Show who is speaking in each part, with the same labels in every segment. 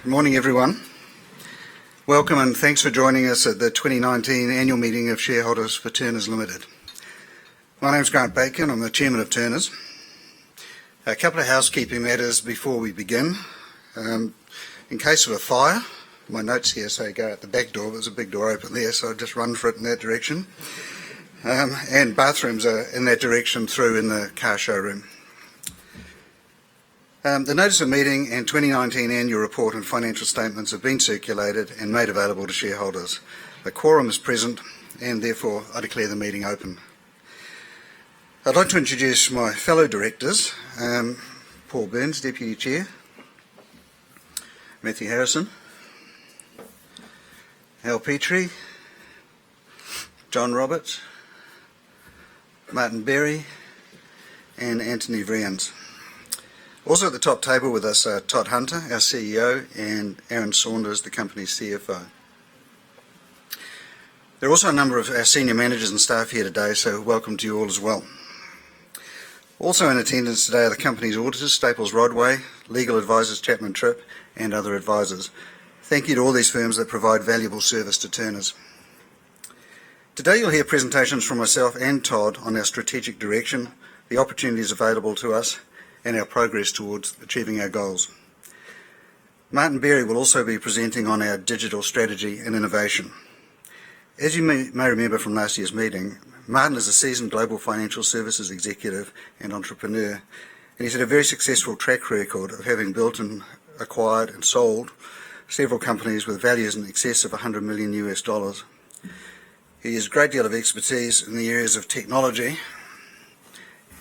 Speaker 1: Good morning, everyone. Welcome and thanks for joining us at the 2019 annual meeting of shareholders for Turners Limited. My name's Grant Bacon. I'm the chairman of Turners. A couple of housekeeping matters before we begin. In case of a fire, my notes here say go out the back door. There's a big door open there, so I'll just run for it in that direction. And bathrooms are in that direction through in the car showroom. The notice of meeting and 2019 annual report and financial statements have been circulated and made available to shareholders. The quorum is present and therefore I declare the meeting open. I'd like to introduce my fellow directors, Paul Burns, Deputy Chair, Matthew Harrison, Al Petrie, John Roberts, Martin Berry and Anthony Vrians. Also at the top table with us are Todd Hunter, our CEO, and Aaron Saunders, the company's CFO. There are also a number of our senior managers and staff here today, so welcome to you all as well. Also in attendance today are the company's auditors, Staples Rodway, legal advisors Chapman Tripp, and other advisors. Thank you to all these firms that provide valuable service to Turners. Today you'll hear presentations from myself and Todd on our strategic direction, the opportunities available to us, and our progress towards achieving our goals. Martin Berry will also be presenting on our digital strategy and innovation. As you may remember from last year's meeting, Martin is a seasoned global financial services executive and entrepreneur, and he's had a very successful track record of having built and acquired and sold several companies with values in excess of $100 million US. He has a great deal of expertise in the areas of technology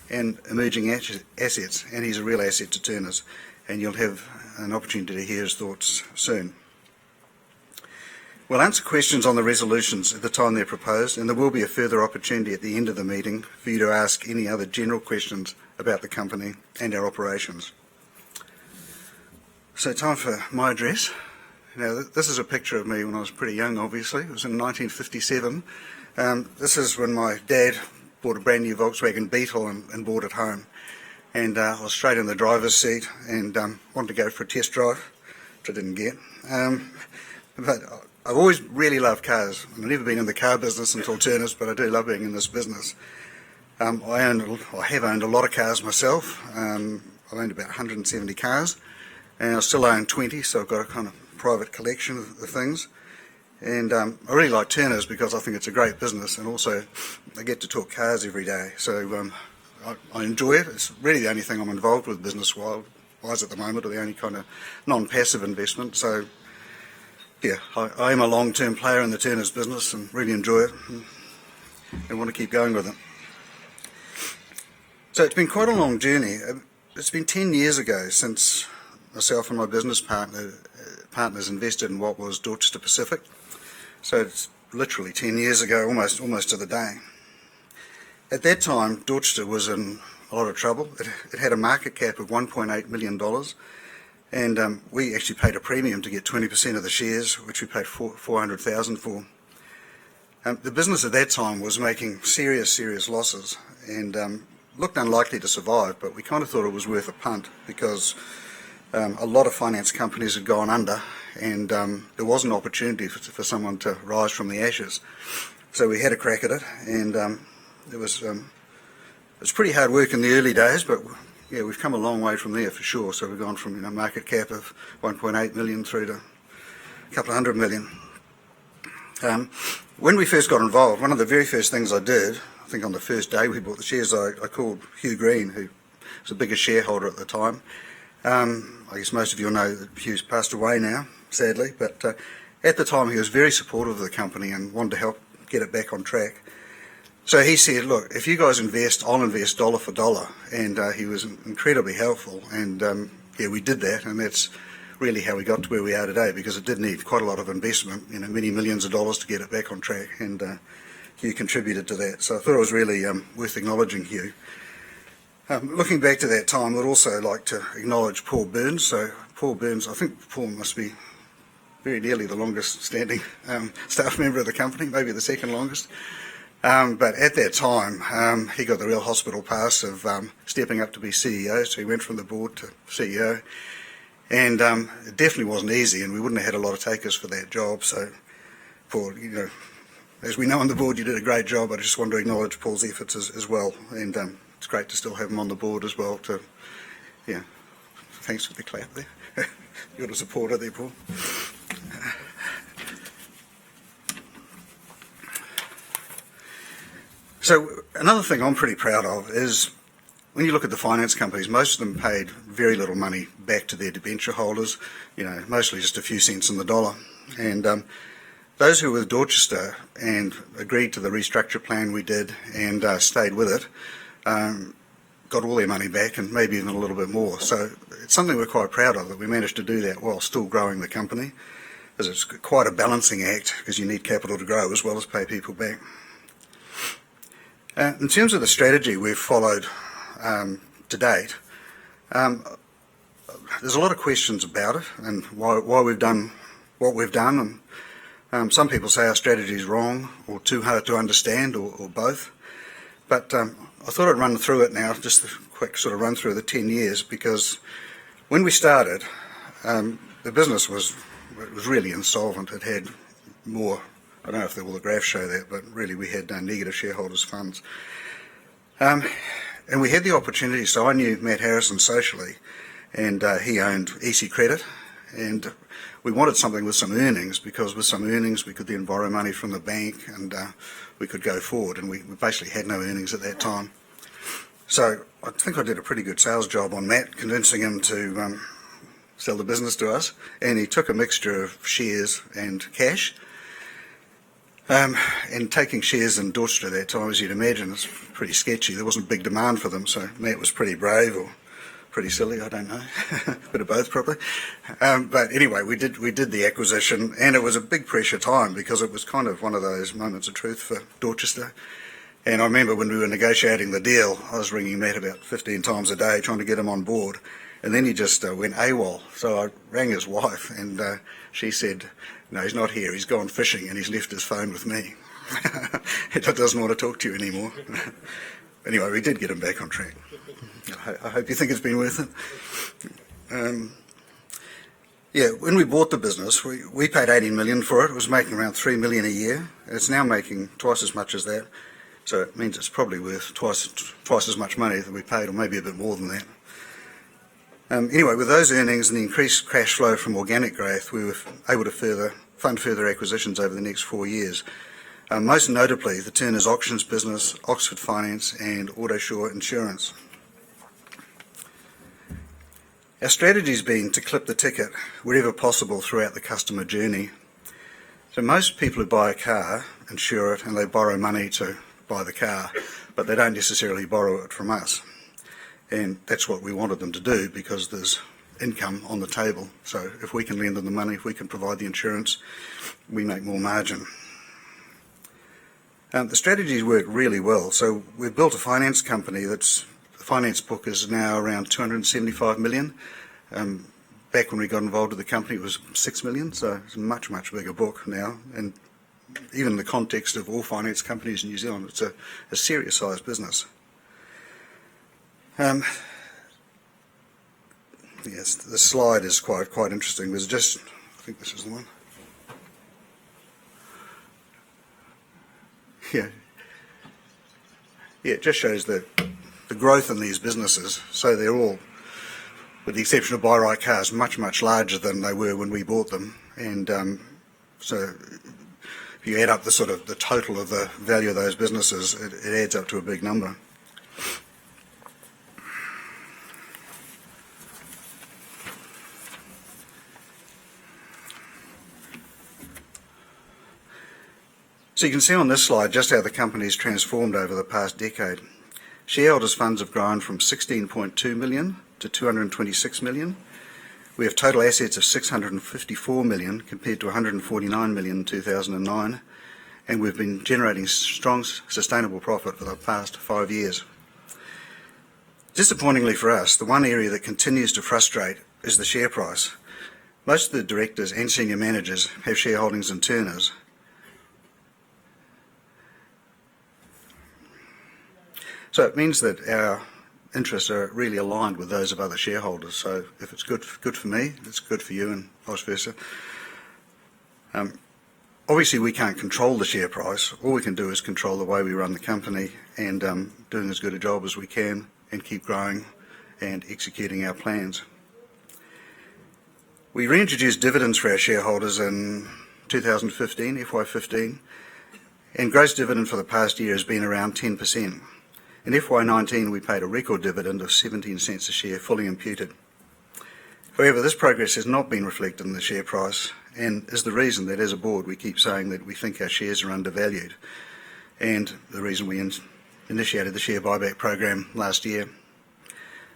Speaker 1: and emerging assets, and he's a real asset to Turners, and you'll have an opportunity to hear his thoughts soon. We'll answer questions on the resolutions at the time they're proposed, and there will be a further opportunity at the end of the meeting for you to ask any other general questions about the company and our operations. So time for my address. Now, this is a picture of me when I was pretty young, obviously. It was in 1957. This is when my dad bought a brand new Volkswagen Beetle and brought it home. And I was straight in the driver's seat and wanted to go for a test drive, which I didn't get. But I've always really loved cars. I've never been in the car business until Turners, but I do love being in this business. I have owned a lot of cars myself. I've owned about 170 cars, and I still own 20, so I've got a kind of private collection of things. And I really like Turners because I think it's a great business, and also I get to talk cars every day. So I enjoy it. It's really the only thing I'm involved with business-wise at the moment, or the only kind of non-passive investment. So yeah, I am a long-term player in the Turners business and really enjoy it and want to keep going with it. So it's been quite a long journey. It's been 10 years ago since myself and my business partners invested in what was Dorchester Pacific. So it's literally 10 years ago, almost to the day. At that time, Dorchester was in a lot of trouble. It had a market cap of $1.8 million, and we actually paid a premium to get 20% of the shares, which we paid $400,000 for. The business at that time was making serious losses and looked unlikely to survive, but we kind of thought it was worth a punt because a lot of finance companies had gone under, and there was an opportunity for someone to rise from the ashes. So we had a crack at it, and it was pretty hard work in the early days, but yeah, we've come a long way from there for sure. So we've gone from market cap of 1.8 million through to a couple of $100 million. When we first got involved, one of the very first things I did, I think on the first day we bought the shares, I called Hugh Green, who was the biggest shareholder at the time. I guess most of you know that Hugh's passed away now, sadly, but at the time he was very supportive of the company and wanted to help get it back on track. So he said, look, if you guys invest, I'll invest dollar for dollar, and he was incredibly helpful, and yeah, we did that, and that's really how we got to where we are today, because it did need quite a lot of investment, many millions of dollars to get it back on track, and Hugh contributed to that. So I thought it was really worth acknowledging Hugh. Looking back to that time, I'd also like to acknowledge Paul Burns. So Paul Burns, I think Paul must be very nearly the longest standing staff member of the company, maybe the second longest. But at that time, he got the real hospital pass of stepping up to be CEO, so he went from the board to CEO. And it definitely wasn't easy, and we wouldn't have had a lot of takers for that job. So, Paul, as we know on the board, you did a great job. I just want to acknowledge Paul's efforts as well, and it's great to still have him on the board as well. Thanks for the clap there. You're a supporter there, Paul. So another thing I'm pretty proud of is when you look at the finance companies, most of them paid very little money back to their debenture holders, mostly just a few cents in the dollar. And those who were with Dorchester and agreed to the restructure plan we did and stayed with it, got all their money back and maybe even a little bit more. So it's something we're quite proud of, that we managed to do that while still growing the company, because it's quite a balancing act, because you need capital to grow as well as pay people back. In terms of the strategy we've followed to date, there's a lot of questions about it and why we've done what we've done. And some people say our strategy is wrong or too hard to understand, or both. But I thought I'd run through it now, just a quick sort of run through the 10 years, because when we started, the business was really insolvent. It had more, I don't know if all the graphs show that, but really we had negative shareholders' funds. And we had the opportunity, so I knew Matt Harrison socially, and he owned EC Credit, and we wanted something with some earnings, because with some earnings we could then borrow money from the bank and we could go forward, and we basically had no earnings at that time. So I think I did a pretty good sales job on Matt, convincing him to sell the business to us, and he took a mixture of shares and cash. And taking shares in Dorchester at that time, as you'd imagine, is pretty sketchy. There wasn't big demand for them, so Matt was pretty brave, or pretty silly, I don't know. Bit of both, probably. But anyway, we did the acquisition, and it was a big pressure time, because it was kind of one of those moments of truth for Dorchester. And I remember when we were negotiating the deal, I was ringing Matt about 15 times a day trying to get him on board, and then he just went AWOL. So I rang his wife, and she said, "No, he's not here, he's gone fishing and he's left his phone with me." He doesn't want to talk to you anymore. Anyway, we did get him back on track. I hope you think it's been worth it. When we bought the business, we paid $80 million for it. It was making around $3 million a year. It's now making twice as much as that. So it means it's probably worth twice as much money that we paid, or maybe a bit more than that. Anyway, with those earnings and the increased cash flow from organic growth, we were able to fund further acquisitions over the next 4 years. Most notably, the Turners Auctions business, Oxford Finance and Autosure Insurance. Our strategy has been to clip the ticket wherever possible throughout the customer journey. So most people who buy a car insure it and they borrow money to buy the car, but they don't necessarily borrow it from us. And that's what we wanted them to do, because there's income on the table. So if we can lend them the money, if we can provide the insurance, we make more margin. The strategies work really well. So we've built a finance company the finance book is now around 275 million. Back when we got involved with the company, it was 6 million, so it's a much, much bigger book now. And even in the context of all finance companies in New Zealand, it's a serious sized business. Yes, the slide is quite interesting. There's just, I think this is the one. Yeah, it just shows the growth in these businesses. So they're all, with the exception of Buy Right Cars, much, much larger than they were when we bought them. And so if you add up the total of the value of those businesses, it adds up to a big number. So you can see on this slide just how the company's transformed over the past decade. Shareholders' funds have grown from 16.2 million to 226 million. We have total assets of 654 million compared to 149 million in 2009, and we've been generating strong sustainable profit for the past 5 years. Disappointingly for us, the one area that continues to frustrate is the share price. Most of the directors and senior managers have shareholdings in Turners. So it means that interests are really aligned with those of other shareholders. So if it's good for me, it's good for you, and vice versa. Obviously, we can't control the share price. All we can do is control the way we run the company and doing as good a job as we can and keep growing and executing our plans. We reintroduced dividends for our shareholders in 2015, FY15, and gross dividend for the past year has been around 10%. In FY19, we paid a record dividend of 17 cents a share, fully imputed. However, this progress has not been reflected in the share price, and is the reason that as a board we keep saying that we think our shares are undervalued, and the reason we initiated the share buyback program last year.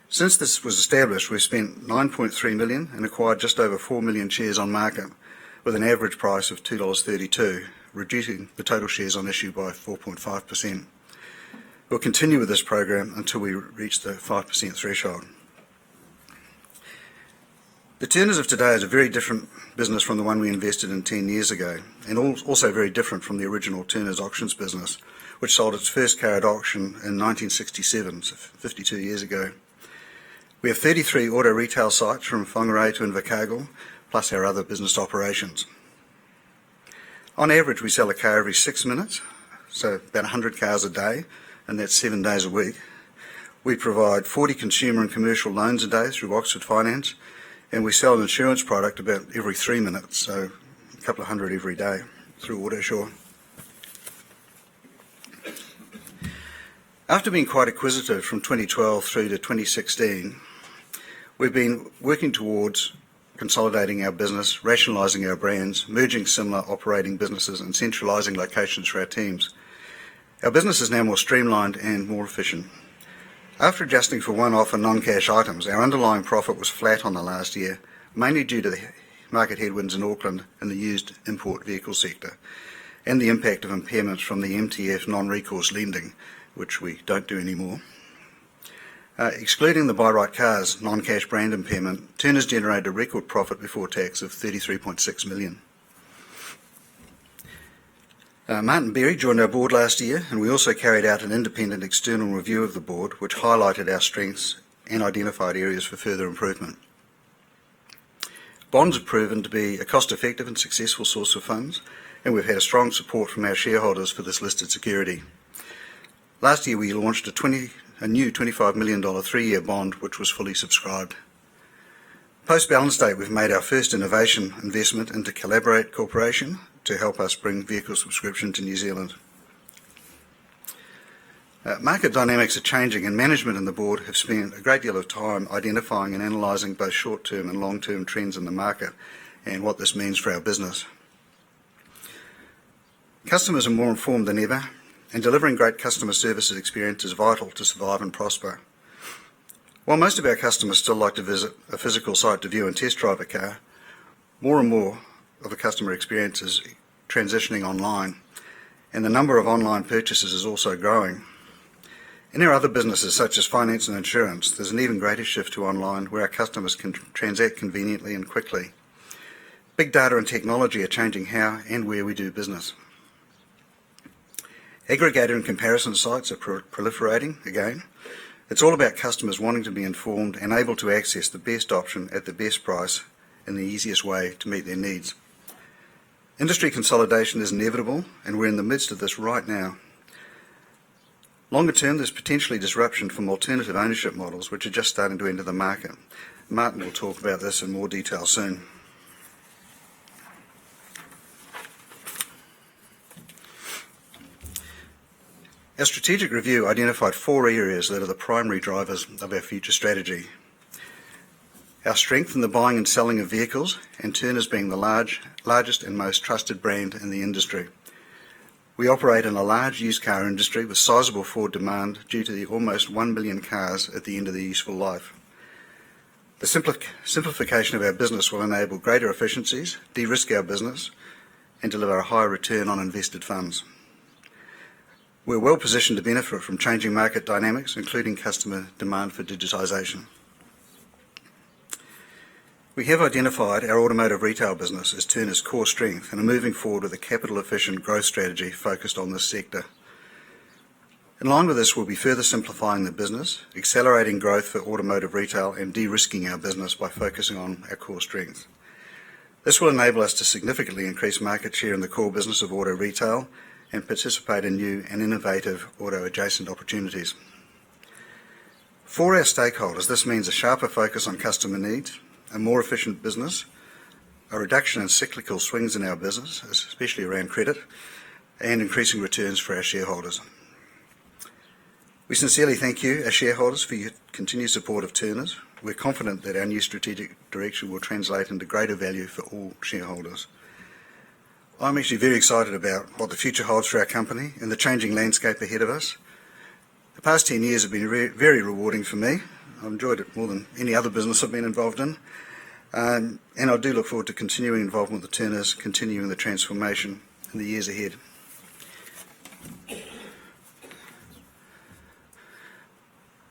Speaker 1: Since this was established, we've spent $9.3 million and acquired just over 4 million shares on market, with an average price of $2.32, reducing the total shares on issue by 4.5%. We'll continue with this program until we reach the 5% threshold. The Turners of today is a very different business from the one we invested in 10 years ago, and also very different from the original Turners Auctions business, which sold its first car at auction in 1967, so 52 years ago. We have 33 auto retail sites from Whangarei to Invercargill, plus our other business operations. On average, we sell a car every 6 minutes, so about 100 cars a day, and that's 7 days a week. We provide 40 consumer and commercial loans a day through Oxford Finance, and we sell an insurance product about every 3 minutes, so a couple of hundred every day through Autosure. After being quite acquisitive from 2012 through to 2016, we've been working towards consolidating our business, rationalising our brands, merging similar operating businesses and centralising locations for our teams. Our business is now more streamlined and more efficient. After adjusting for one-off and non-cash items, our underlying profit was flat on the last year, mainly due to the market headwinds in Auckland and the used import vehicle sector, and the impact of impairments from the MTF non-recourse lending, which we don't do anymore. Excluding the Buy Right Cars non-cash brand impairment, Turners generated a record profit before tax of $33.6 million. Martin Berry joined our board last year, and we also carried out an independent external review of the board, which highlighted our strengths and identified areas for further improvement. Bonds have proven to be a cost-effective and successful source of funds, and we've had a strong support from our shareholders for this listed security. Last year we launched a new $25 million 3-year bond, which was fully subscribed. Post-balance date, we've made our first innovation investment into Collaborate Corporation to help us bring vehicle subscription to New Zealand. Market dynamics are changing, and management and the board have spent a great deal of time identifying and analysing both short-term and long-term trends in the market and what this means for our business. Customers are more informed than ever, and delivering great customer services experience is vital to survive and prosper. While most of our customers still like to visit a physical site to view and test drive a car, more and more of the customer experience is transitioning online, and the number of online purchases is also growing. In our other businesses, such as finance and insurance, there's an even greater shift to online, where our customers can transact conveniently and quickly. Big data and technology are changing how and where we do business. Aggregator and comparison sites are proliferating again. It's all about customers wanting to be informed and able to access the best option at the best price and the easiest way to meet their needs. Industry consolidation is inevitable, and we're in the midst of this right now. Longer term, there's potentially disruption from alternative ownership models, which are just starting to enter the market. Martin will talk about this in more detail soon. Our strategic review identified 4 areas that are the primary drivers of our future strategy. Our strength in the buying and selling of vehicles, and Turners being the largest and most trusted brand in the industry. We operate in a large used car industry with sizable forward demand due to the almost 1 million cars at the end of their useful life. The simplification of our business will enable greater efficiencies, de-risk our business, and deliver a higher return on invested funds. We're well positioned to benefit from changing market dynamics, including customer demand for digitisation. We have identified our automotive retail business as Turners' core strength and are moving forward with a capital-efficient growth strategy focused on this sector. In line with this, we'll be further simplifying the business, accelerating growth for automotive retail and de-risking our business by focusing on our core strengths. This will enable us to significantly increase market share in the core business of auto retail and participate in new and innovative auto-adjacent opportunities. For our stakeholders, this means a sharper focus on customer needs, a more efficient business, a reduction in cyclical swings in our business, especially around credit, and increasing returns for our shareholders. We sincerely thank you, our shareholders, for your continued support of Turners. We're confident that our new strategic direction will translate into greater value for all shareholders. I'm actually very excited about what the future holds for our company and the changing landscape ahead of us. The past 10 years have been very rewarding for me. I've enjoyed it more than any other business I've been involved in. And I do look forward to continuing involvement with the Turners, continuing the transformation in the years ahead.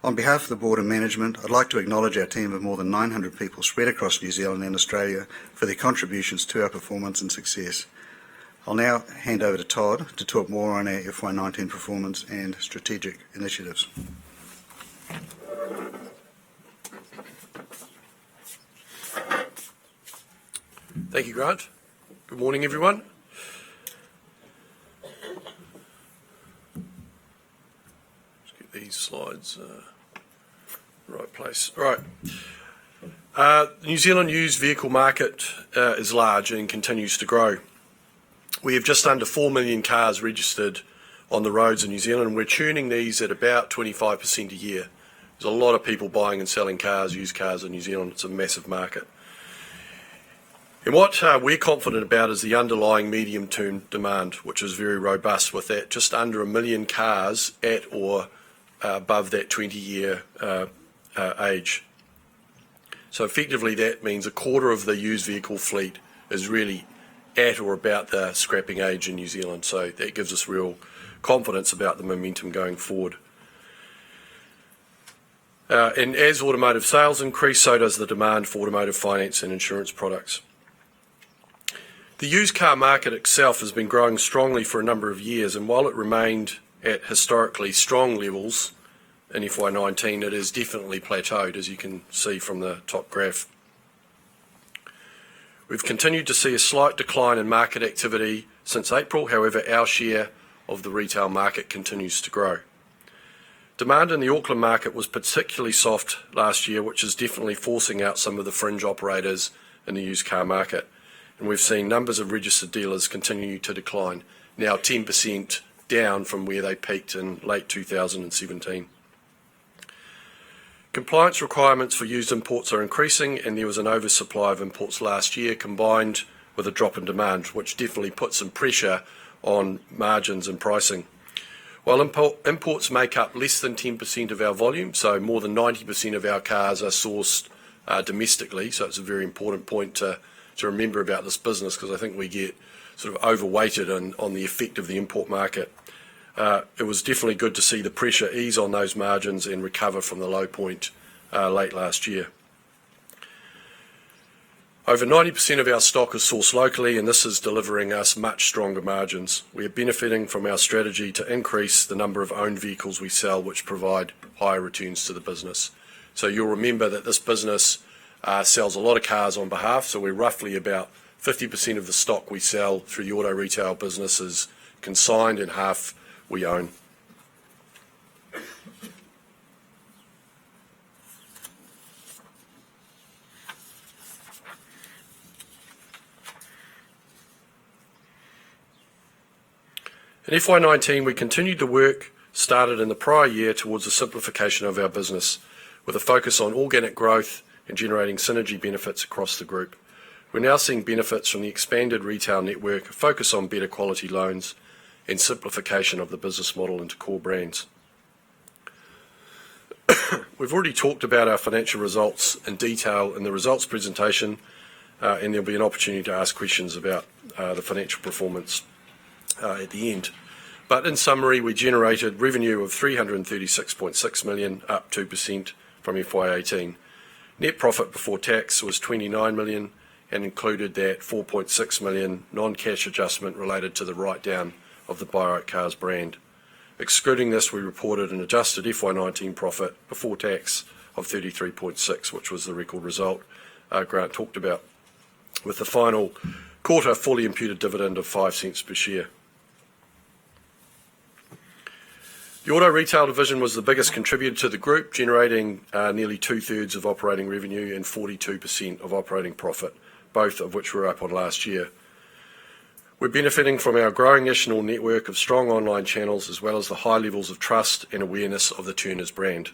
Speaker 1: On behalf of the Board and Management, I'd like to acknowledge our team of more than 900 people spread across New Zealand and Australia for their contributions to our performance and success. I'll now hand over to Todd to talk more on our FY19 performance and strategic initiatives.
Speaker 2: Thank you, Grant. Good morning, everyone. Let's get these slides right place. All right. The New Zealand used vehicle market is large and continues to grow. We have just under 4 million cars registered on the roads in New Zealand, and we're tuning these at about 25% a year. There's a lot of people buying and selling cars, used cars in New Zealand. It's a massive market. And what we're confident about is the underlying medium-term demand, which is very robust, with that just under 1 million cars at or above that 20-year age. So effectively that means a quarter of the used vehicle fleet is really at or about the scrapping age in New Zealand. So that gives us real confidence about the momentum going forward. And as automotive sales increase, so does the demand for automotive finance and insurance products. The used car market itself has been growing strongly for a number of years, and while it remained at historically strong levels in FY19, it has definitely plateaued, as you can see from the top graph. We've continued to see a slight decline in market activity since April. However, our share of the retail market continues to grow. Demand in the Auckland market was particularly soft last year, which is definitely forcing out some of the fringe operators in the used car market. And we've seen numbers of registered dealers continue to decline, now 10% down from where they peaked in late 2017. Compliance requirements for used imports are increasing, and there was an oversupply of imports last year combined with a drop in demand, which definitely put some pressure on margins and pricing. While imports make up less than 10% of our volume, so more than 90% of our cars are sourced domestically, so it's a very important point to remember about this business, because I think we get sort of overweighted on the effect of the import market. It was definitely good to see the pressure ease on those margins and recover from the low point late last year. Over 90% of our stock is sourced locally, and this is delivering us much stronger margins. We are benefiting from our strategy to increase the number of owned vehicles we sell, which provide higher returns to the business. So you'll remember that this business sells a lot of cars on behalf, so we're roughly about 50% of the stock we sell through the auto retail business is consigned and half we own. In FY19, we continued the work started in the prior year towards the simplification of our business, with a focus on organic growth and generating synergy benefits across the group. We're now seeing benefits from the expanded retail network, a focus on better quality loans, and simplification of the business model into core brands. We've already talked about our financial results in detail in the results presentation, and there'll be an opportunity to ask questions about the financial performance at the end. But in summary, we generated revenue of $336.6 million, up 2% from FY18. Net profit before tax was $29 million and included that $4.6 million non-cash adjustment related to the write-down of the By Right Cars brand. Excluding this, we reported an adjusted FY19 profit before tax of 33.6, which was the record result Grant talked about, with the final quarter fully imputed dividend of 5 cents per share. The auto retail division was the biggest contributor to the group, generating nearly 2/3 of operating revenue and 42% of operating profit, both of which were up on last year. We're benefiting from our growing national network of strong online channels, as well as the high levels of trust and awareness of the Turners brand.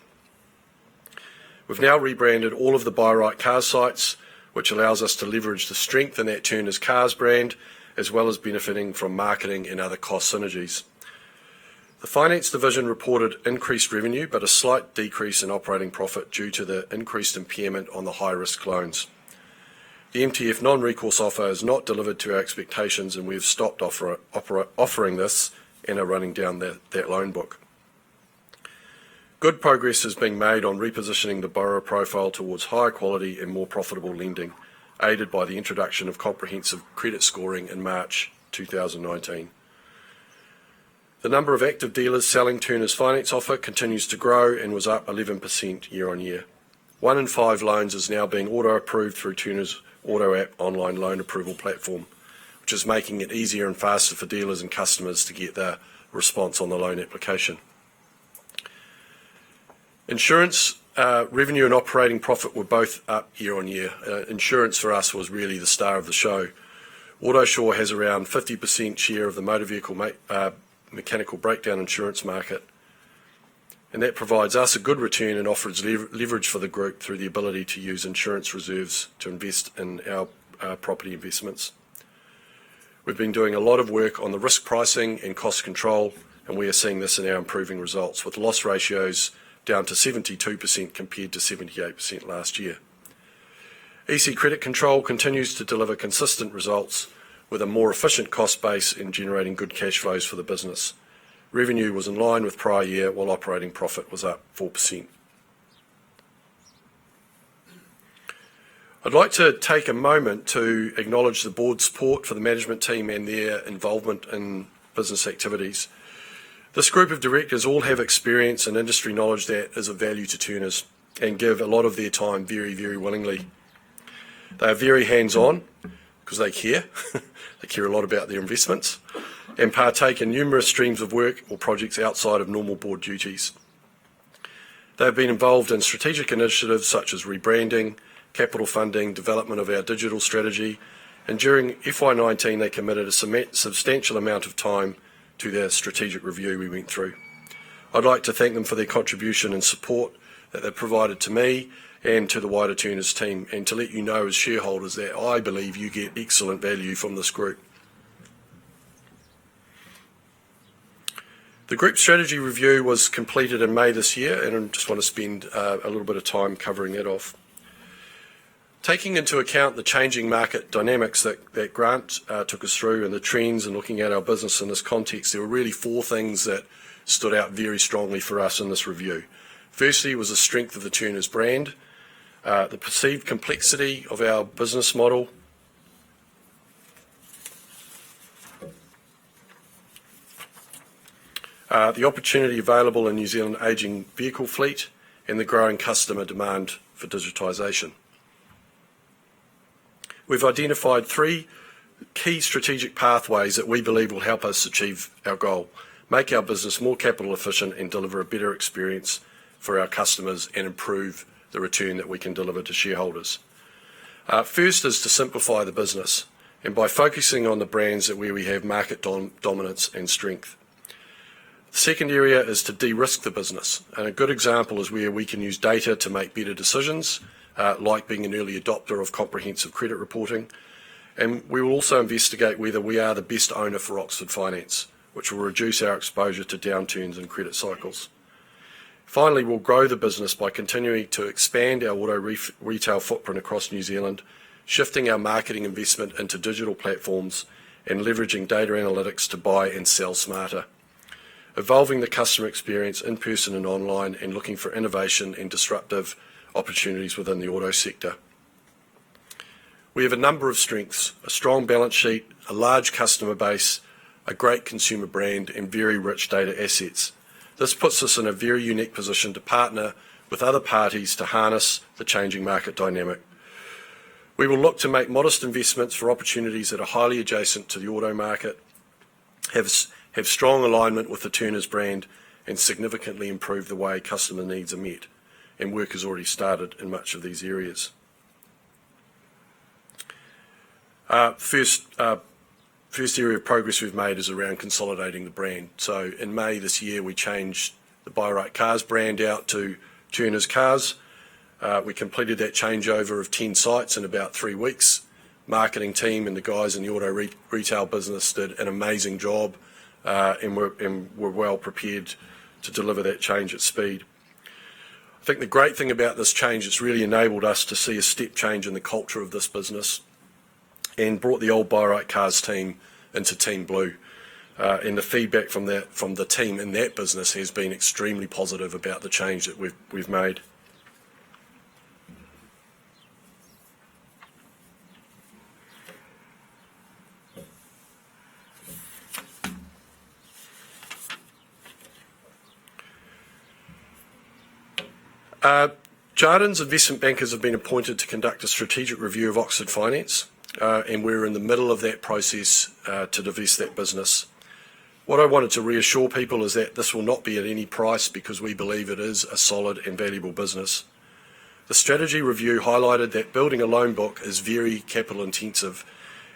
Speaker 2: We've now rebranded all of the Buy Right Cars sites, which allows us to leverage the strength in that Turners Cars brand, as well as benefiting from marketing and other cost synergies. The finance division reported increased revenue, but a slight decrease in operating profit due to the increased impairment on the high-risk loans. The MTF non-recourse offer is not delivered to our expectations, and we've stopped offering this and are running down that loan book. Good progress is being made on repositioning the borrower profile towards higher quality and more profitable lending, aided by the introduction of comprehensive credit scoring in March 2019. The number of active dealers selling Turners finance offer continues to grow and was up 11% year on year. 1 in 5 loans is now being auto-approved through Turners Auto App online loan approval platform, which is making it easier and faster for dealers and customers to get their response on the loan application. Insurance revenue and operating profit were both up year on year. Insurance for us was really the star of the show. Autosure has around 50% share of the motor vehicle mechanical breakdown insurance market, and that provides us a good return and offers leverage for the group through the ability to use insurance reserves to invest in our property investments. We've been doing a lot of work on the risk pricing and cost control, and we are seeing this in our improving results, with loss ratios down to 72% compared to 78% last year. EC Credit Control continues to deliver consistent results with a more efficient cost base in generating good cash flows for the business. Revenue was in line with prior year, while operating profit was up 4%. I'd like to take a moment to acknowledge the board's support for the management team and their involvement in business activities. This group of directors all have experience and industry knowledge that is of value to Turners and give a lot of their time very, very willingly. They are very hands-on because they care. They care a lot about their investments and partake in numerous streams of work or projects outside of normal board duties. They have been involved in strategic initiatives such as rebranding, capital funding, development of our digital strategy, and during FY19 they committed a substantial amount of time to their strategic review we went through. I'd like to thank them for their contribution and support that they've provided to me and to the wider Turners team, and to let you know as shareholders that I believe you get excellent value from this group. The group strategy review was completed in May this year, and I just want to spend a little bit of time covering that off. Taking into account the changing market dynamics that Grant took us through and the trends and looking at our business in this context, there were really 4 things that stood out very strongly for us in this review. Firstly was the strength of the Turners brand, the perceived complexity of our business model, the opportunity available in New Zealand ageing vehicle fleet, and the growing customer demand for digitisation. We've identified 3 key strategic pathways that we believe will help us achieve our goal, make our business more capital efficient and deliver a better experience for our customers and improve the return that we can deliver to shareholders. First is to simplify the business, and by focusing on the brands where we have market dominance and strength. The second area is to de-risk the business, and a good example is where we can use data to make better decisions, like being an early adopter of comprehensive credit reporting, and we will also investigate whether we are the best owner for Oxford Finance, which will reduce our exposure to downturns and credit cycles. Finally, we'll grow the business by continuing to expand our auto retail footprint across New Zealand, shifting our marketing investment into digital platforms and leveraging data analytics to buy and sell smarter, evolving the customer experience in person and online, and looking for innovation and disruptive opportunities within the auto sector. We have a number of strengths: a strong balance sheet, a large customer base, a great consumer brand, and very rich data assets. This puts us in a very unique position to partner with other parties to harness the changing market dynamic. We will look to make modest investments for opportunities that are highly adjacent to the auto market, have strong alignment with the Turners brand, and significantly improve the way customer needs are met. And work has already started in much of these areas. First area of progress we've made is around consolidating the brand. So in May this year, we changed the Buy Right Cars brand out to Turners Cars. We completed that changeover of 10 sites in about 3 weeks. Marketing team and the guys in the auto retail business did an amazing job, and were well prepared to deliver that change at speed. I think the great thing about this change, it's really enabled us to see a step change in the culture of this business and brought the old Buy Right Cars team into Team Blue. And the feedback from the team in that business has been extremely positive about the change that we've made. Jardins investment bankers have been appointed to conduct a strategic review of Oxford Finance, and we're in the middle of that process to divest that business. What I wanted to reassure people is that this will not be at any price, because we believe it is a solid and valuable business. The strategy review highlighted that building a loan book is very capital intensive,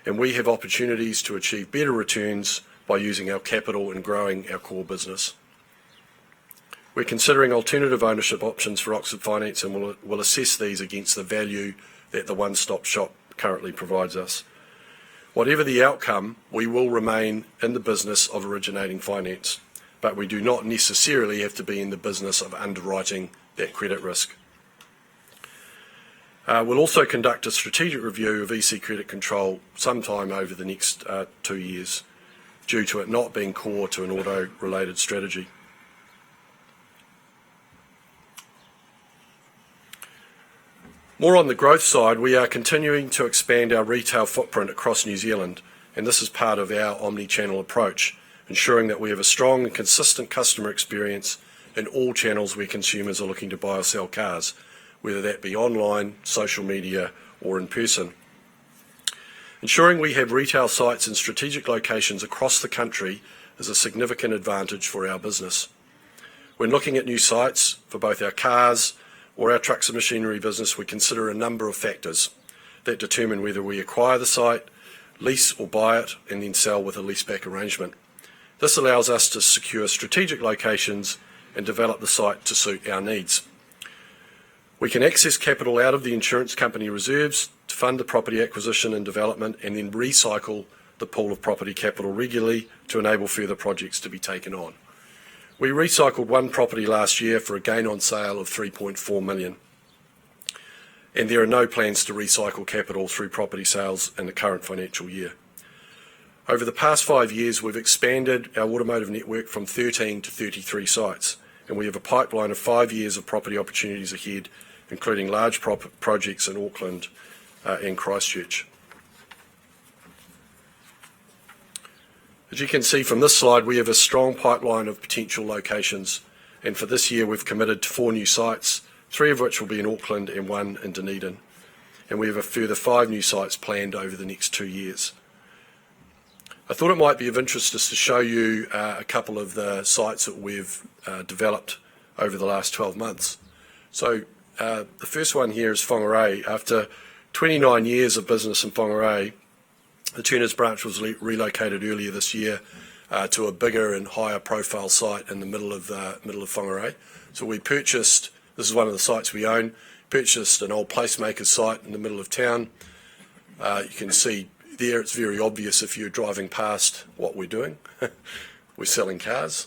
Speaker 2: and we have opportunities to achieve better returns by using our capital and growing our core business. We're considering alternative ownership options for Oxford Finance, and we'll assess these against the value that the one-stop shop currently provides us. Whatever the outcome, we will remain in the business of originating finance, but we do not necessarily have to be in the business of underwriting that credit risk. We'll also conduct a strategic review of EC credit control sometime over the next 2 years, due to it not being core to an auto-related strategy. More on the growth side, we are continuing to expand our retail footprint across New Zealand, and this is part of our omni-channel approach, ensuring that we have a strong and consistent customer experience in all channels where consumers are looking to buy or sell cars, whether that be online, social media, or in person. Ensuring we have retail sites in strategic locations across the country is a significant advantage for our business. When looking at new sites for both our cars or our trucks and machinery business, we consider a number of factors that determine whether we acquire the site, lease or buy it, and then sell with a leaseback arrangement. This allows us to secure strategic locations and develop the site to suit our needs. We can access capital out of the insurance company reserves to fund the property acquisition and development, and then recycle the pool of property capital regularly to enable further projects to be taken on. We recycled one property last year for a gain on sale of $3.4 million. And there are no plans to recycle capital through property sales in the current financial year. Over the past 5 years, we've expanded our automotive network from 13 to 33 sites, and we have a pipeline of 5 years of property opportunities ahead, including large projects in Auckland and Christchurch. As you can see from this slide, we have a strong pipeline of potential locations, and for this year we've committed to 4 new sites, 3 of which will be in Auckland and 1 in Dunedin. And we have a further 5 new sites planned over the next 2 years. I thought it might be of interest just to show you a couple of the sites that we've developed over the last 12 months. So the first one here is Whangarei. After 29 years of business in Whangarei, the Turners branch was relocated earlier this year to a bigger and higher profile site in the middle of Whangarei. So we purchased, this is one of the sites we own, purchased an old placemaker site in the middle of town. You can see there, it's very obvious if you're driving past what we're doing. We're selling cars.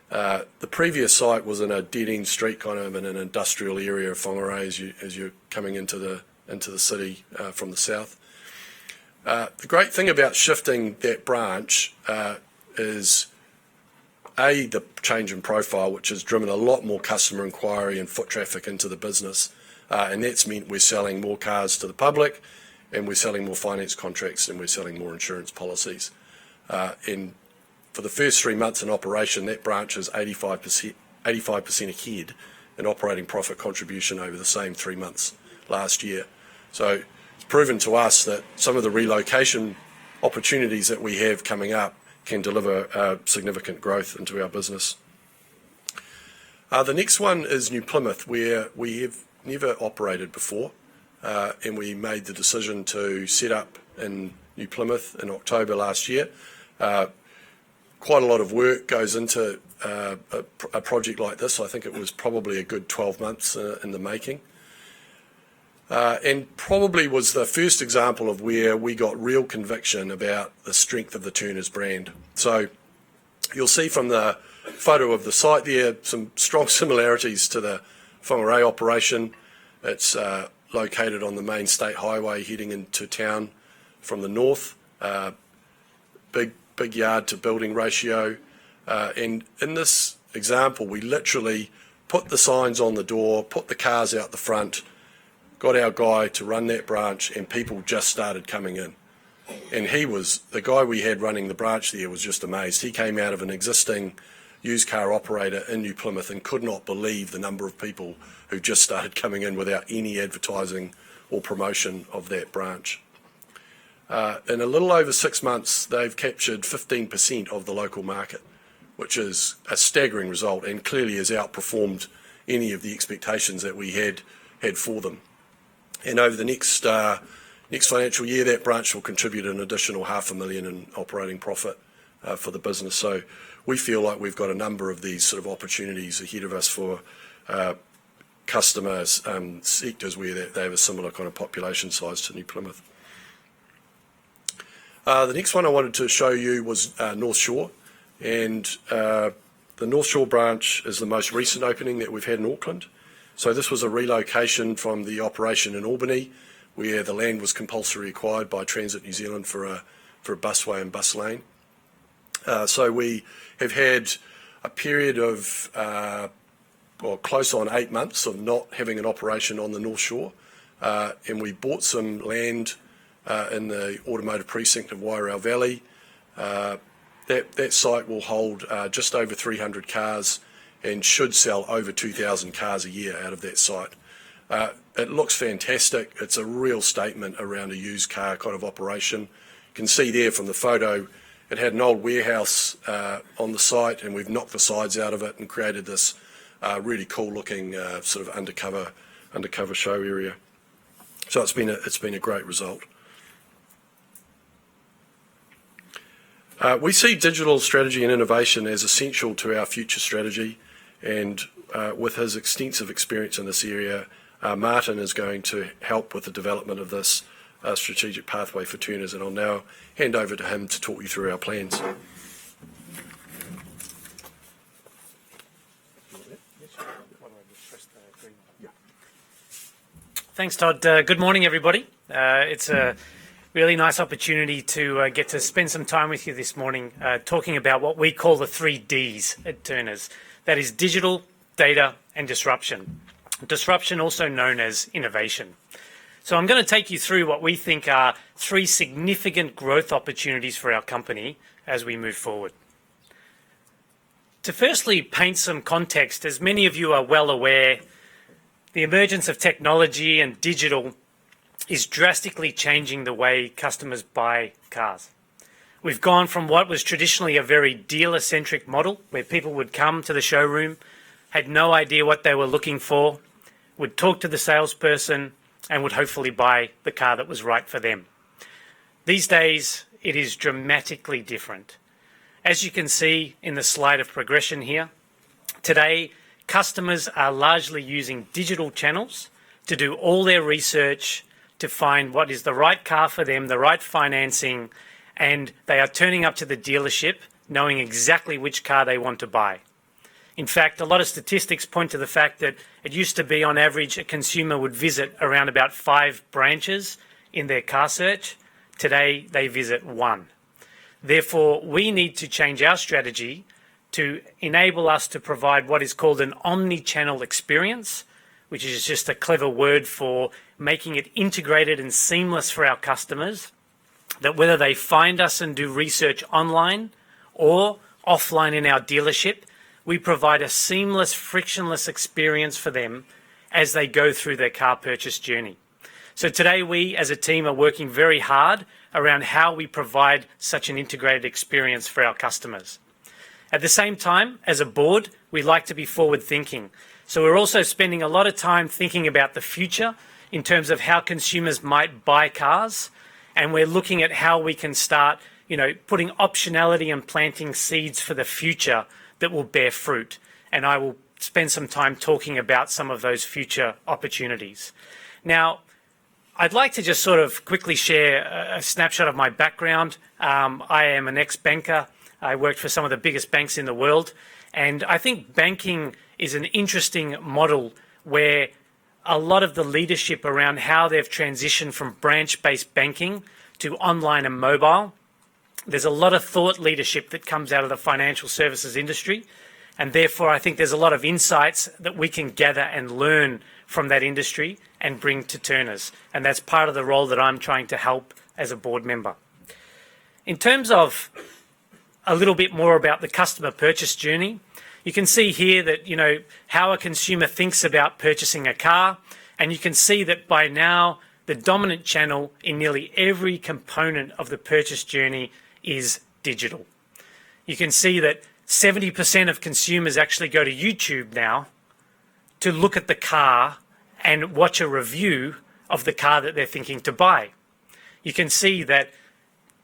Speaker 2: The previous site was in a dead-end street, kind of in an industrial area of Whangarei as you're coming into the city from the south. The great thing about shifting that branch is the change in profile, which has driven a lot more customer inquiry and foot traffic into the business, and that's meant we're selling more cars to the public, and we're selling more finance contracts, and we're selling more insurance policies. And For the first 3 months in operation, that branch is 85% ahead in operating profit contribution over the same 3 months last year. So it's proven to us that some of the relocation opportunities that we have coming up can deliver significant growth into our business. The next one is New Plymouth, where we have never operated before, and we made the decision to set up in New Plymouth in October last year. Quite a lot of work goes into a project like this. I think it was probably a good 12 months in the making. And probably was the first example of where we got real conviction about the strength of the Turners brand. So you'll see from the photo of the site there some strong similarities to the Whangarei operation. It's located on the main state highway heading into town from the north. Big yard to building ratio. And in this example, we literally put the signs on the door, put the cars out the front, got our guy to run that branch, and people just started coming in. And the guy we had running the branch there was just amazed. He came out of an existing used car operator in New Plymouth and could not believe the number of people who just started coming in without any advertising or promotion of that branch. In a little over 6 months, they've captured 15% of the local market, which is a staggering result and clearly has outperformed any of the expectations that we had for them. And over the next financial year, that branch will contribute an additional $500,000 in operating profit for the business. So we feel like we've got a number of these sort of opportunities ahead of us for customers, sectors where they have a similar kind of population size to New Plymouth. The next one I wanted to show you was North Shore, and the North Shore branch is the most recent opening that we've had in Auckland. So this was a relocation from the operation in Albany, where the land was compulsory acquired by Transit New Zealand for a busway and bus lane. So we have had a period of close on 8 months of not having an operation on the North Shore, and we bought some land in the automotive precinct of Wairau Valley. That site will hold just over 300 cars and should sell over 2,000 cars a year out of that site. It looks fantastic. It's a real statement around a used car kind of operation. You can see there from the photo, it had an old warehouse on the site, and we've knocked the sides out of it and created this really cool looking sort of undercover show area. So it's been a great result. We see digital strategy and innovation as essential to our future strategy, and with his extensive experience in this area, Martin is going to help with the development of this strategic pathway for Turners, and I'll now hand over to him to talk you through our plans.
Speaker 3: Thanks, Todd. Good morning, everybody. It's a really nice opportunity to get to spend some time with you this morning talking about what we call the 3 Ds at Turners. That is digital, data, and disruption. Disruption, also known as innovation. So I'm going to take you through what we think are 3 significant growth opportunities for our company as we move forward. To firstly paint some context, as many of you are well aware, the emergence of technology and digital is drastically changing the way customers buy cars. We've gone from what was traditionally a very dealer-centric model, where people would come to the showroom, had no idea what they were looking for, would talk to the salesperson, and would hopefully buy the car that was right for them. These days, it is dramatically different. As you can see in the slide of progression here, today, customers are largely using digital channels to do all their research, to find what is the right car for them, the right financing, and they are turning up to the dealership knowing exactly which car they want to buy. In fact, a lot of statistics point to the fact that it used to be, on average, a consumer would visit around about 5 branches in their car search. Today, they visit 1. Therefore, we need to change our strategy to enable us to provide what is called an omni-channel experience, which is just a clever word for making it integrated and seamless for our customers, that whether they find us and do research online or offline in our dealership, we provide a seamless, frictionless experience for them as they go through their car purchase journey. So today we as a team are working very hard around how we provide such an integrated experience for our customers. At the same time, as a board, we like to be forward thinking. So we're also spending a lot of time thinking about the future in terms of how consumers might buy cars. And we're looking at how we can start, putting optionality and planting seeds for the future that will bear fruit. And I will spend some time talking about some of those future opportunities. Now, I'd like to just sort of quickly share a snapshot of my background. I am an ex-banker. I worked for some of the biggest banks in the world. And I think banking is an interesting model where a lot of the leadership around how they've transitioned from branch-based banking to online and mobile. There's a lot of thought leadership that comes out of the financial services industry. And therefore, I think there's a lot of insights that we can gather and learn from that industry and bring to Turners. And that's part of the role that I'm trying to help as a board member. In terms of a little bit more about the customer purchase journey, you can see here that, how a consumer thinks about purchasing a car. And you can see that by now, the dominant channel in nearly every component of the purchase journey is digital. You can see that 70% of consumers actually go to YouTube now to look at the car and watch a review of the car that they're thinking to buy. You can see that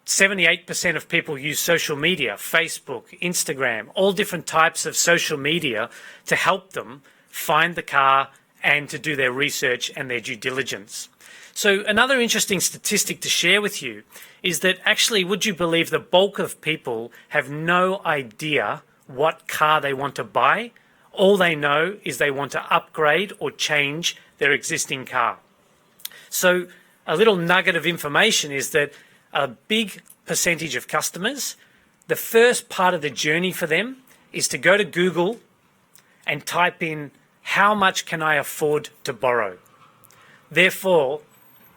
Speaker 3: 78% of people use social media, Facebook, Instagram, all different types of social media to help them find the car and to do their research and their due diligence. So another interesting statistic to share with you is that actually, would you believe the bulk of people have no idea what car they want to buy? All they know is they want to upgrade or change their existing car. So a little nugget of information is that a big percentage of customers, the first part of the journey for them is to go to Google and type in, how much can I afford to borrow? Therefore,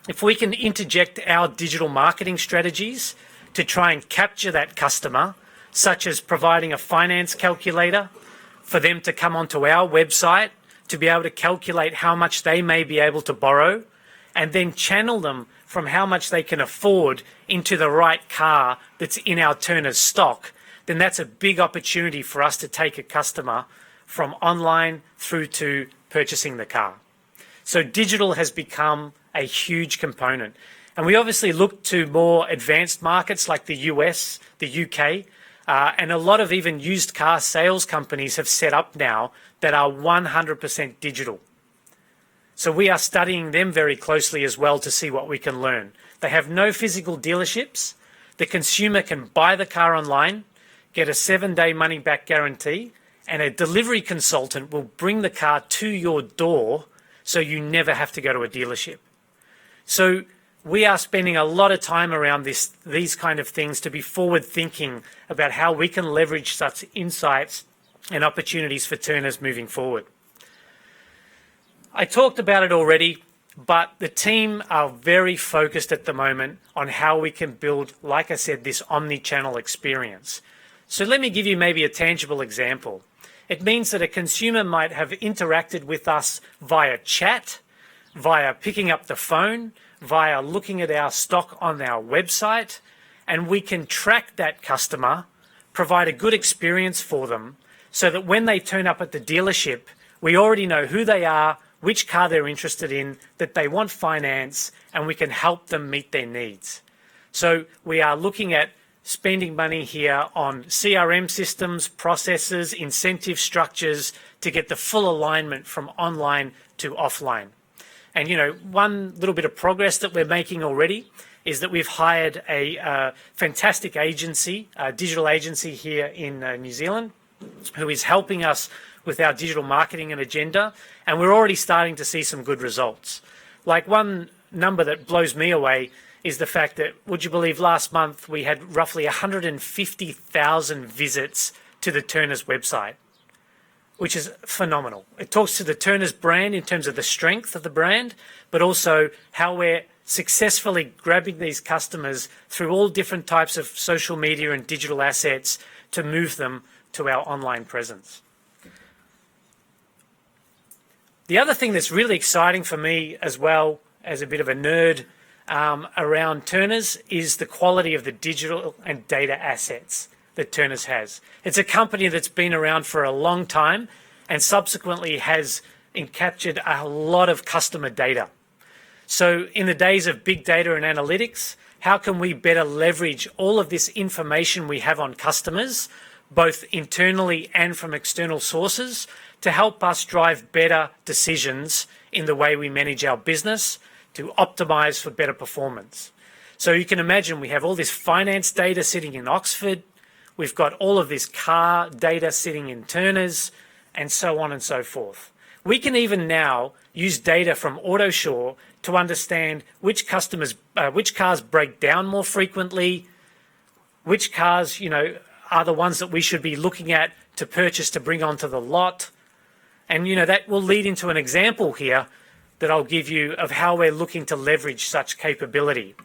Speaker 3: if we can interject our digital marketing strategies to try and capture that customer, such as providing a finance calculator for them to come onto our website to be able to calculate how much they may be able to borrow, and then channel them from how much they can afford into the right car that's in our Turners stock, then that's a big opportunity for us to take a customer from online through to purchasing the car. So digital has become a huge component. And we obviously look to more advanced markets like the US, the UK, and a lot of even used car sales companies have set up now that are 100% digital. So we are studying them very closely as well to see what we can learn. They have no physical dealerships. The consumer can buy the car online, get a 7-day money-back guarantee, and a delivery consultant will bring the car to your door so you never have to go to a dealership. So we are spending a lot of time around these kind of things to be forward thinking about how we can leverage such insights and opportunities for Turners moving forward. I talked about it already, but the team are very focused at the moment on how we can build, like I said, this omni-channel experience. So let me give you maybe a tangible example. It means that a consumer might have interacted with us via chat, via picking up the phone, via looking at our stock on our website, and we can track that customer, provide a good experience for them, so that when they turn up at the dealership, we already know who they are, which car they're interested in, that they want finance, and we can help them meet their needs. So we are looking at spending money here on CRM systems, processes, incentive structures to get the full alignment from online to offline. And, one little bit of progress that we're making already is that we've hired a fantastic agency, a digital agency here in New Zealand, who is helping us with our digital marketing and agenda, and we're already starting to see some good results. Like one number that blows me away is the fact that, would you believe, last month we had roughly 150,000 visits to the Turners website, which is phenomenal. It talks to the Turners brand in terms of the strength of the brand, but also how we're successfully grabbing these customers through all different types of social media and digital assets to move them to our online presence. The other thing that's really exciting for me as well, as a bit of a nerd around Turners, is the quality of the digital and data assets that Turners has. It's a company that's been around for a long time and subsequently has captured a lot of customer data. So in the days of big data and analytics, how can we better leverage all of this information we have on customers, both internally and from external sources, to help us drive better decisions in the way we manage our business to optimize for better performance? So you can imagine we have all this finance data sitting in Oxford, we've got all of this car data sitting in Turners, and so on and so forth. We can even now use data from AutoSure to understand which cars break down more frequently, which cars, are the ones that we should be looking at to purchase to bring onto the lot. And, that will lead into an example here that I'll give you of how we're looking to leverage such capability.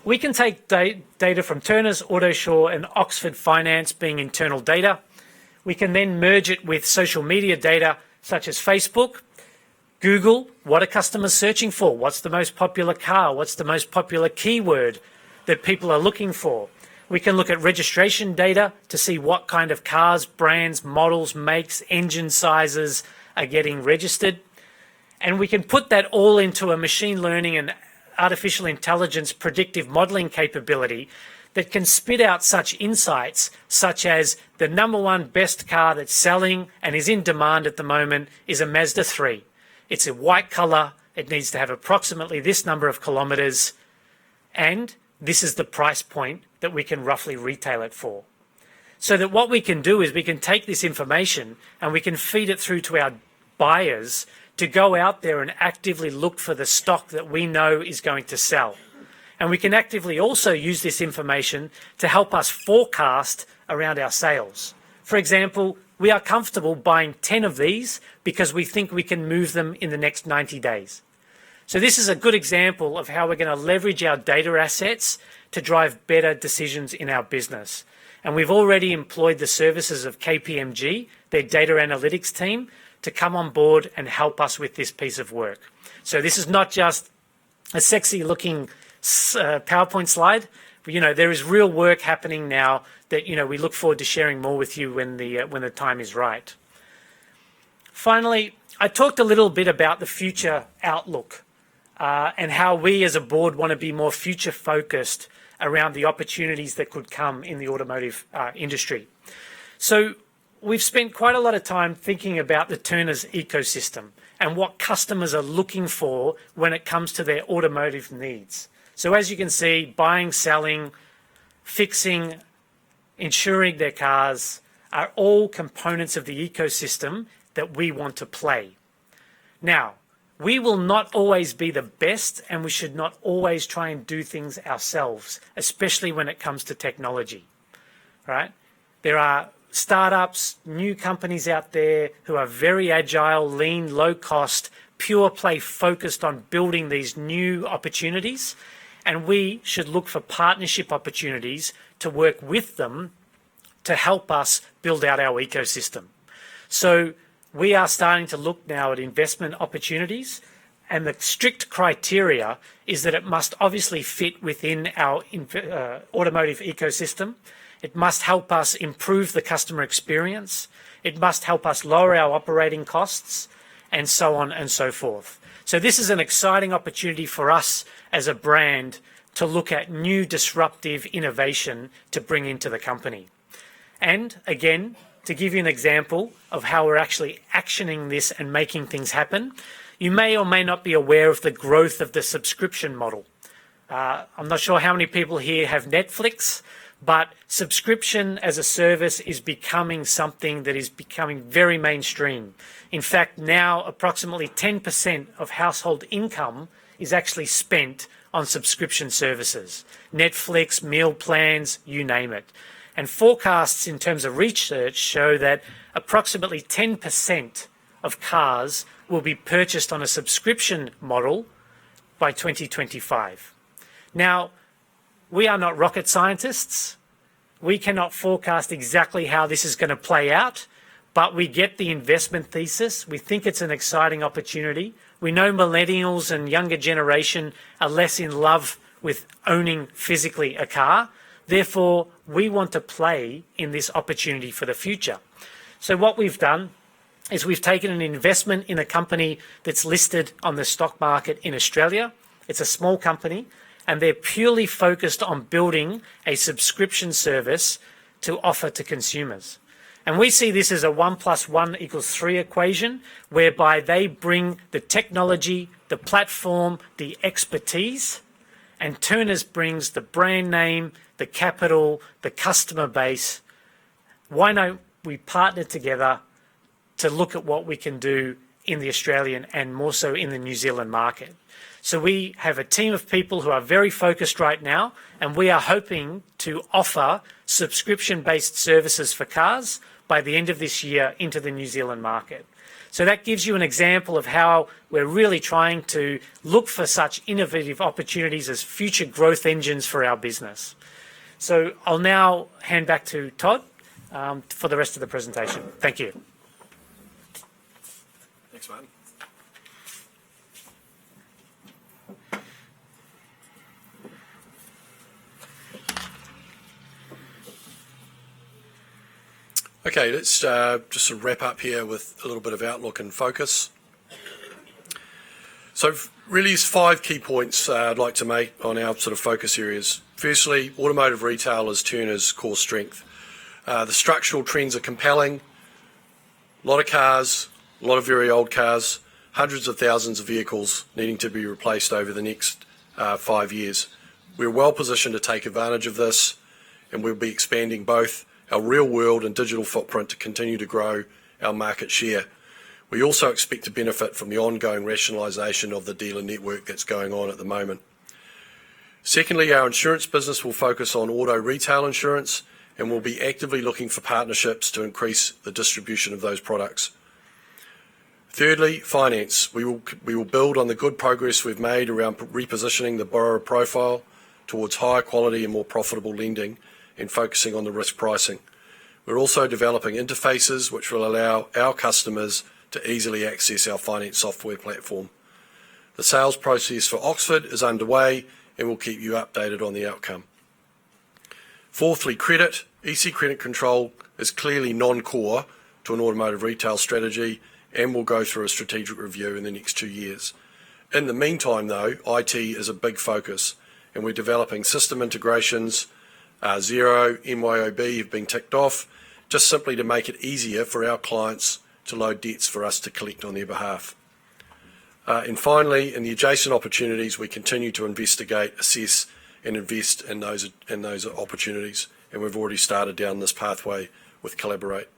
Speaker 3: We can take data from Turners, AutoSure, and Oxford Finance being internal data. We can then merge it with social media data such as Facebook, Google. What are customers searching for? What's the most popular car? What's the most popular keyword that people are looking for? We can look at registration data to see what kind of cars, brands, models, makes, engine sizes are getting registered. And we can put that all into a machine learning and artificial intelligence predictive modeling capability that can spit out such insights, such as the number one best car that's selling and is in demand at the moment is a Mazda 3. It's a white colour, it needs to have approximately this number of kilometres, and this is the price point that we can roughly retail it for. So that what we can do is we can take this information and we can feed it through to our buyers to go out there and actively look for the stock that we know is going to sell. And we can actively also use this information to help us forecast around our sales. For example, we are comfortable buying 10 of these because we think we can move them in the next 90 days. So this is a good example of how we're going to leverage our data assets to drive better decisions in our business. And we've already employed the services of KPMG, their data analytics team, to come on board and help us with this piece of work. So this is not just a sexy looking PowerPoint slide. There is real work happening now that we look forward to sharing more with you when the time is right. Finally, I talked a little bit about the future outlook and how we as a board want to be more future focused around the opportunities that could come in the automotive industry. So we've spent quite a lot of time thinking about the Turners ecosystem and what customers are looking for when it comes to their automotive needs. So as you can see, buying, selling, fixing, insuring their cars are all components of the ecosystem that we want to play. Now, we will not always be the best, and we should not always try and do things ourselves, especially when it comes to technology, right? There are startups, new companies out there who are very agile, lean, low cost, pure play focused on building these new opportunities. And we should look for partnership opportunities to work with them to help us build out our ecosystem. So we are starting to look now at investment opportunities, and the strict criteria is that it must obviously fit within our automotive ecosystem. It must help us improve the customer experience. It must help us lower our operating costs, and so on and so forth. So this is an exciting opportunity for us as a brand to look at new disruptive innovation to bring into the company. And again, to give you an example of how we're actually actioning this and making things happen, you may or may not be aware of the growth of the subscription model. I'm not sure how many people here have Netflix, but subscription as a service is becoming something that is becoming very mainstream. In fact, now approximately 10% of household income is actually spent on subscription services. Netflix, meal plans, you name it. And forecasts in terms of research show that approximately 10% of cars will be purchased on a subscription model by 2025. Now, we are not rocket scientists. We cannot forecast exactly how this is going to play out, but we get the investment thesis. We think it's an exciting opportunity. We know millennials and younger generation are less in love with owning physically a car. Therefore, we want to play in this opportunity for the future. So what we've done is we've taken an investment in a company that's listed on the stock market in Australia. It's a small company, and they're purely focused on building a subscription service to offer to consumers. And we see this as a 1 + 1 = 3 equation, whereby they bring the technology, the platform, the expertise, and Turners brings the brand name, the capital, the customer base. Why don't we partner together to look at what we can do in the Australian and more so in the New Zealand market? So we have a team of people who are very focused right now, and we are hoping to offer subscription-based services for cars by the end of this year into the New Zealand market. So that gives you an example of how we're really trying to look for such innovative opportunities as future growth engines for our business. So I'll now hand back to Todd for the rest of the presentation. Thank you.
Speaker 2: Thanks, Martin. Okay, let's just sort of wrap up here with a little bit of outlook and focus. So really there's 5 key points I'd like to make on our sort of focus areas. Firstly, automotive retail is Turners' core strength. The structural trends are compelling. A lot of cars, a lot of very old cars, hundreds of thousands of vehicles needing to be replaced over the next 5 years. We're well positioned to take advantage of this, and we'll be expanding both our real world and digital footprint to continue to grow our market share. We also expect to benefit from the ongoing rationalisation of the dealer network that's going on at the moment. Secondly, our insurance business will focus on auto retail insurance, and we'll be actively looking for partnerships to increase the distribution of those products. Thirdly, finance. We will build on the good progress we've made around repositioning the borrower profile towards higher quality and more profitable lending and focusing on the risk pricing. We're also developing interfaces which will allow our customers to easily access our finance software platform. The sales process for Oxford is underway, and we'll keep you updated on the outcome. Fourthly, credit. EC credit control is clearly non-core to an automotive retail strategy, and will go through a strategic review in the next 2 years. In the meantime, though, IT is a big focus, and we're developing system integrations. Xero, MYOB have been ticked off, just simply to make it easier for our clients to load debts for us to collect on their behalf. And finally, in the adjacent opportunities, we continue to investigate, assess and invest in those opportunities, and we've already started down this pathway with Collaborate.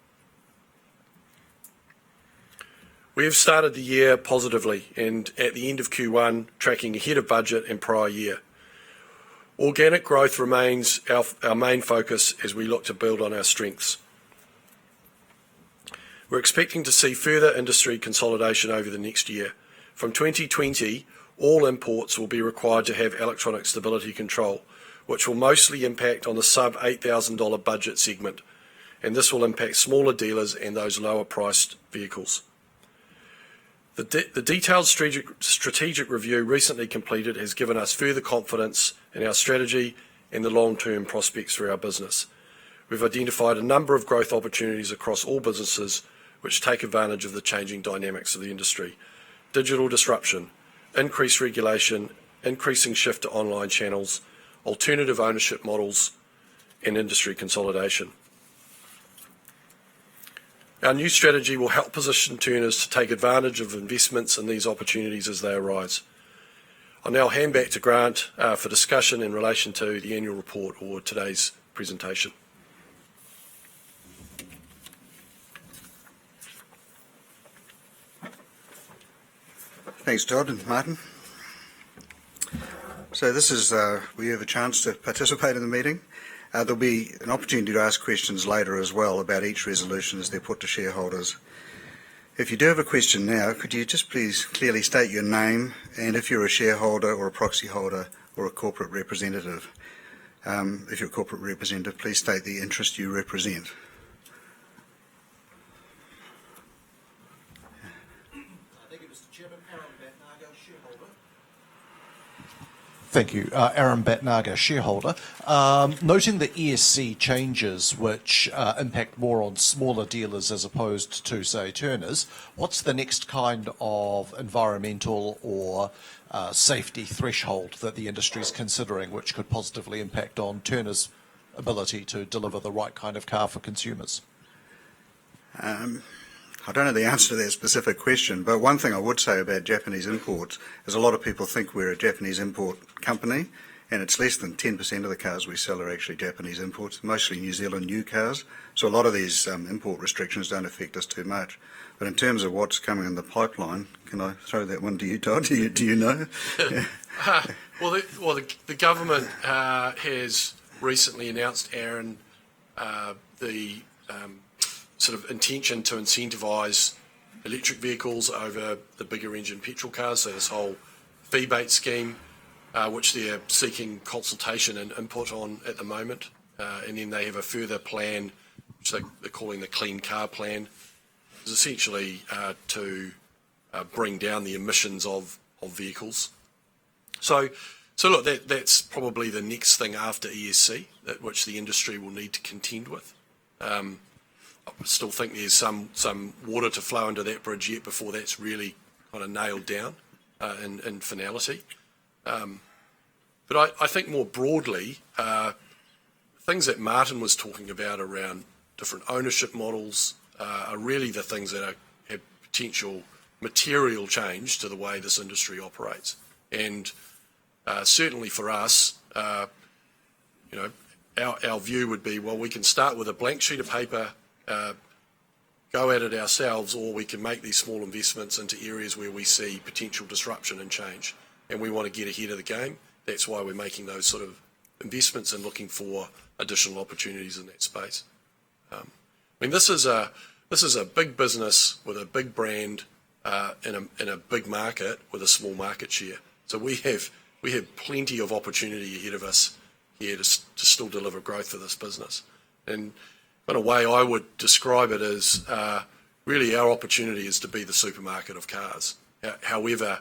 Speaker 2: We have started the year positively, and at the end of Q1, tracking ahead of budget and prior year. Organic growth remains our main focus as we look to build on our strengths. We're expecting to see further industry consolidation over the next year. From 2020, all imports will be required to have electronic stability control, which will mostly impact on the sub $8,000 budget segment, and this will impact smaller dealers and those lower priced vehicles. The detailed strategic review recently completed has given us further confidence in our strategy and the long-term prospects for our business. We've identified a number of growth opportunities across all businesses which take advantage of the changing dynamics of the industry. Digital disruption, increased regulation, increasing shift to online channels, alternative ownership models, and industry consolidation. Our new strategy will help position Turners to take advantage of investments in these opportunities as they arise. I'll now hand back to Grant for discussion in relation to the annual report or today's presentation.
Speaker 1: Thanks, Todd and Martin. So this is where you have a chance to participate in the meeting. There'll be an opportunity to ask questions later as well about each resolution as they're put to shareholders. If you do have a question now, could you just please clearly state your name and if you're a shareholder or a proxy holder or a corporate representative. If you're a corporate representative, please state the interest you represent.
Speaker 4: Thank you, Mr. Chairman. Aaron Batnago, shareholder.
Speaker 5: Thank you. Aaron Batnaga, shareholder. Noting the ESC changes which impact more on smaller dealers as opposed to, say, Turners, what's the next kind of environmental or safety threshold that the industry is considering which could positively impact on Turners' ability to deliver the right kind of car for consumers?
Speaker 1: I don't know the answer to that specific question, but one thing I would say about Japanese imports is a lot of people think we're a Japanese import company, and it's less than 10% of the cars we sell are actually Japanese imports, mostly New Zealand new cars. So a lot of these import restrictions don't affect us too much. But in terms of what's coming in the pipeline, can I throw that one to you, Todd? Do you know?
Speaker 2: The government has recently announced, Aaron, the sort of intention to incentivise electric vehicles over the bigger engine petrol cars. So this whole fee-bait scheme, which they're seeking consultation and input on at the moment. And then they have a further plan, which they're calling the Clean Car Plan, is essentially to bring down the emissions of vehicles. So look, that's probably the next thing after ESC, which the industry will need to contend with. I still think there's some water to flow under that bridge yet before that's really kind of nailed down in finality. But I think more broadly, things that Martin was talking about around different ownership models are really the things that have potential material change to the way this industry operates. And certainly for us, our view would be, well, we can start with a blank sheet of paper, go at it ourselves, or we can make these small investments into areas where we see potential disruption and change, and we want to get ahead of the game. That's why we're making those sort of investments and looking for additional opportunities in that space. I mean, this is a big business with a big brand in a big market with a small market share. So we have plenty of opportunity ahead of us here to still deliver growth for this business. And kind of way I would describe it is really our opportunity is to be the supermarket of cars. However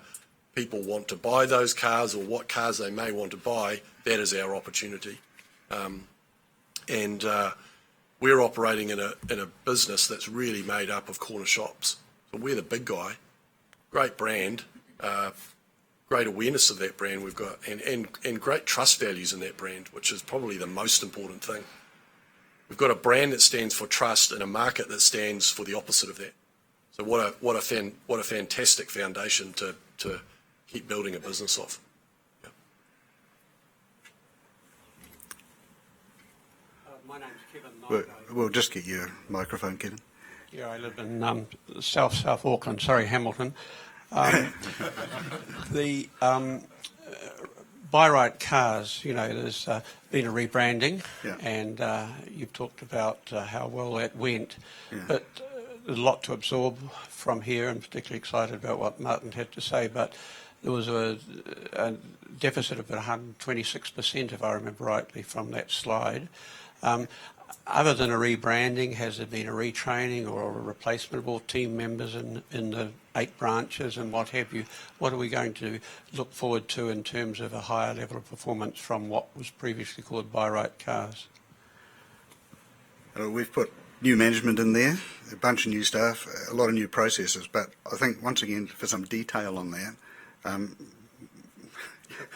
Speaker 2: people want to buy those cars or what cars they may want to buy, that is our opportunity. And we're operating in a business that's really made up of corner shops. So we're the big guy, great brand, great awareness of that brand we've got, and great trust values in that brand, which is probably the most important thing. We've got a brand that stands for trust and a market that stands for the opposite of that. So what a fantastic foundation to keep building a business off. Yeah.
Speaker 4: My name's Kevin.
Speaker 1: We'll just get you a microphone, Kevin.
Speaker 4: Yeah, I live in South Auckland, Hamilton. The by right cars, there's been a rebranding,
Speaker 1: yeah.
Speaker 4: and you've talked about how well that went,
Speaker 1: yeah.
Speaker 4: but there's a lot to absorb from here, and particularly excited about what Martin had to say, but there was a deficit of 126%, if I remember rightly, from that slide. Other than a rebranding, has there been a retraining or a replacement of all team members in the 8 branches and what have you? What are we going to look forward to in terms of a higher level of performance from what was previously called by right cars?
Speaker 1: We've put new management in there, a bunch of new staff, a lot of new processes, but I think once again for some detail on that,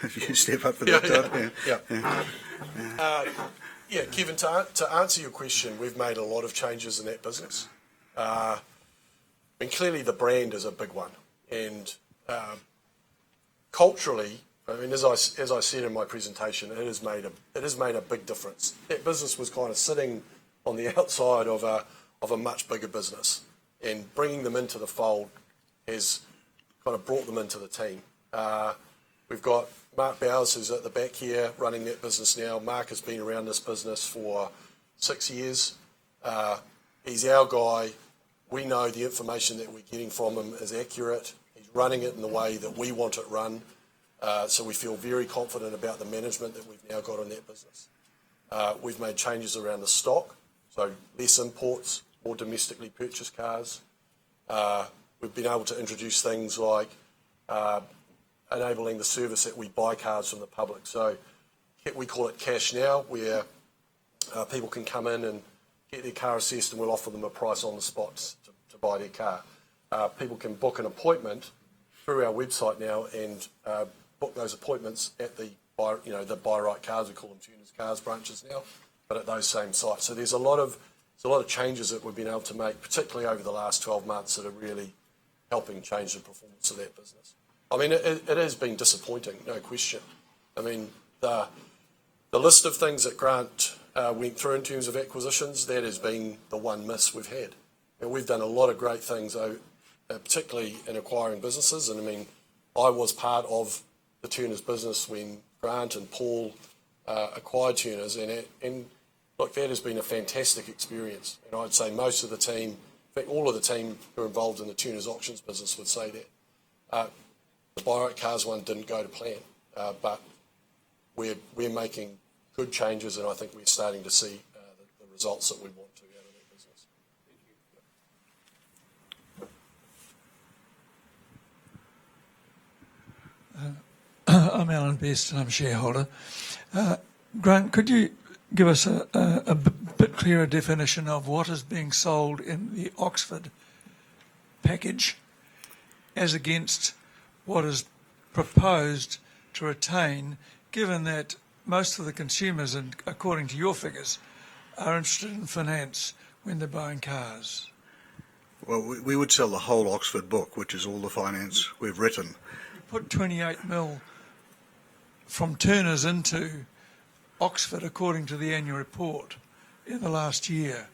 Speaker 1: if you step up for that, Todd.
Speaker 2: Yeah, Kevin, to answer your question, we've made a lot of changes in that business. And clearly the brand is a big one. And culturally, I mean, as I said in my presentation, it has made a big difference. That business was kind of sitting on the outside of a much bigger business, and bringing them into the fold has kind of brought them into the team. We've got Mark Bowers, who's at the back here, running that business now. Mark has been around this business for 6 years. He's our guy. We know the information that we're getting from him is accurate. He's running it in the way that we want it run. So we feel very confident about the management that we've now got in that business. We've made changes around the stock, so less imports, more domestically purchased cars. We've been able to introduce things like enabling the service that we buy cars from the public. So we call it Cash Now, where people can come in and get their car assessed and we'll offer them a price on the spot to buy their car. People can book an appointment through our website now and book those appointments at the Buy Right Cars, we call them Turners Cars branches now, but at those same sites. So there's a lot of changes that we've been able to make, particularly over the last 12 months, that are really helping change the performance of that business. I mean, it has been disappointing, no question. I mean, the list of things that Grant went through in terms of acquisitions, that has been the one miss we've had. And we've done a lot of great things, particularly in acquiring businesses. And I mean, I was part of the Turners business when Grant and Paul acquired Turners, and look, that has been a fantastic experience. And I'd say most of the team, in fact, all of the team who are involved in the Turners auctions business would say that. The Buy Right Cars one didn't go to plan, but we're making good changes, and I think we're starting to see the results that we want to out of that business.
Speaker 6: I'm Alan Best and I'm a shareholder. Grant, could you give us a bit clearer definition of what is being sold in the Oxford package as against what is proposed to retain, given that most of the consumers, and according to your figures, are interested in finance when they're buying cars?
Speaker 1: Well, we would sell the whole Oxford book, which is all the finance we've written.
Speaker 6: You put 28 mil from Turners into Oxford, according to the annual report, in the last year.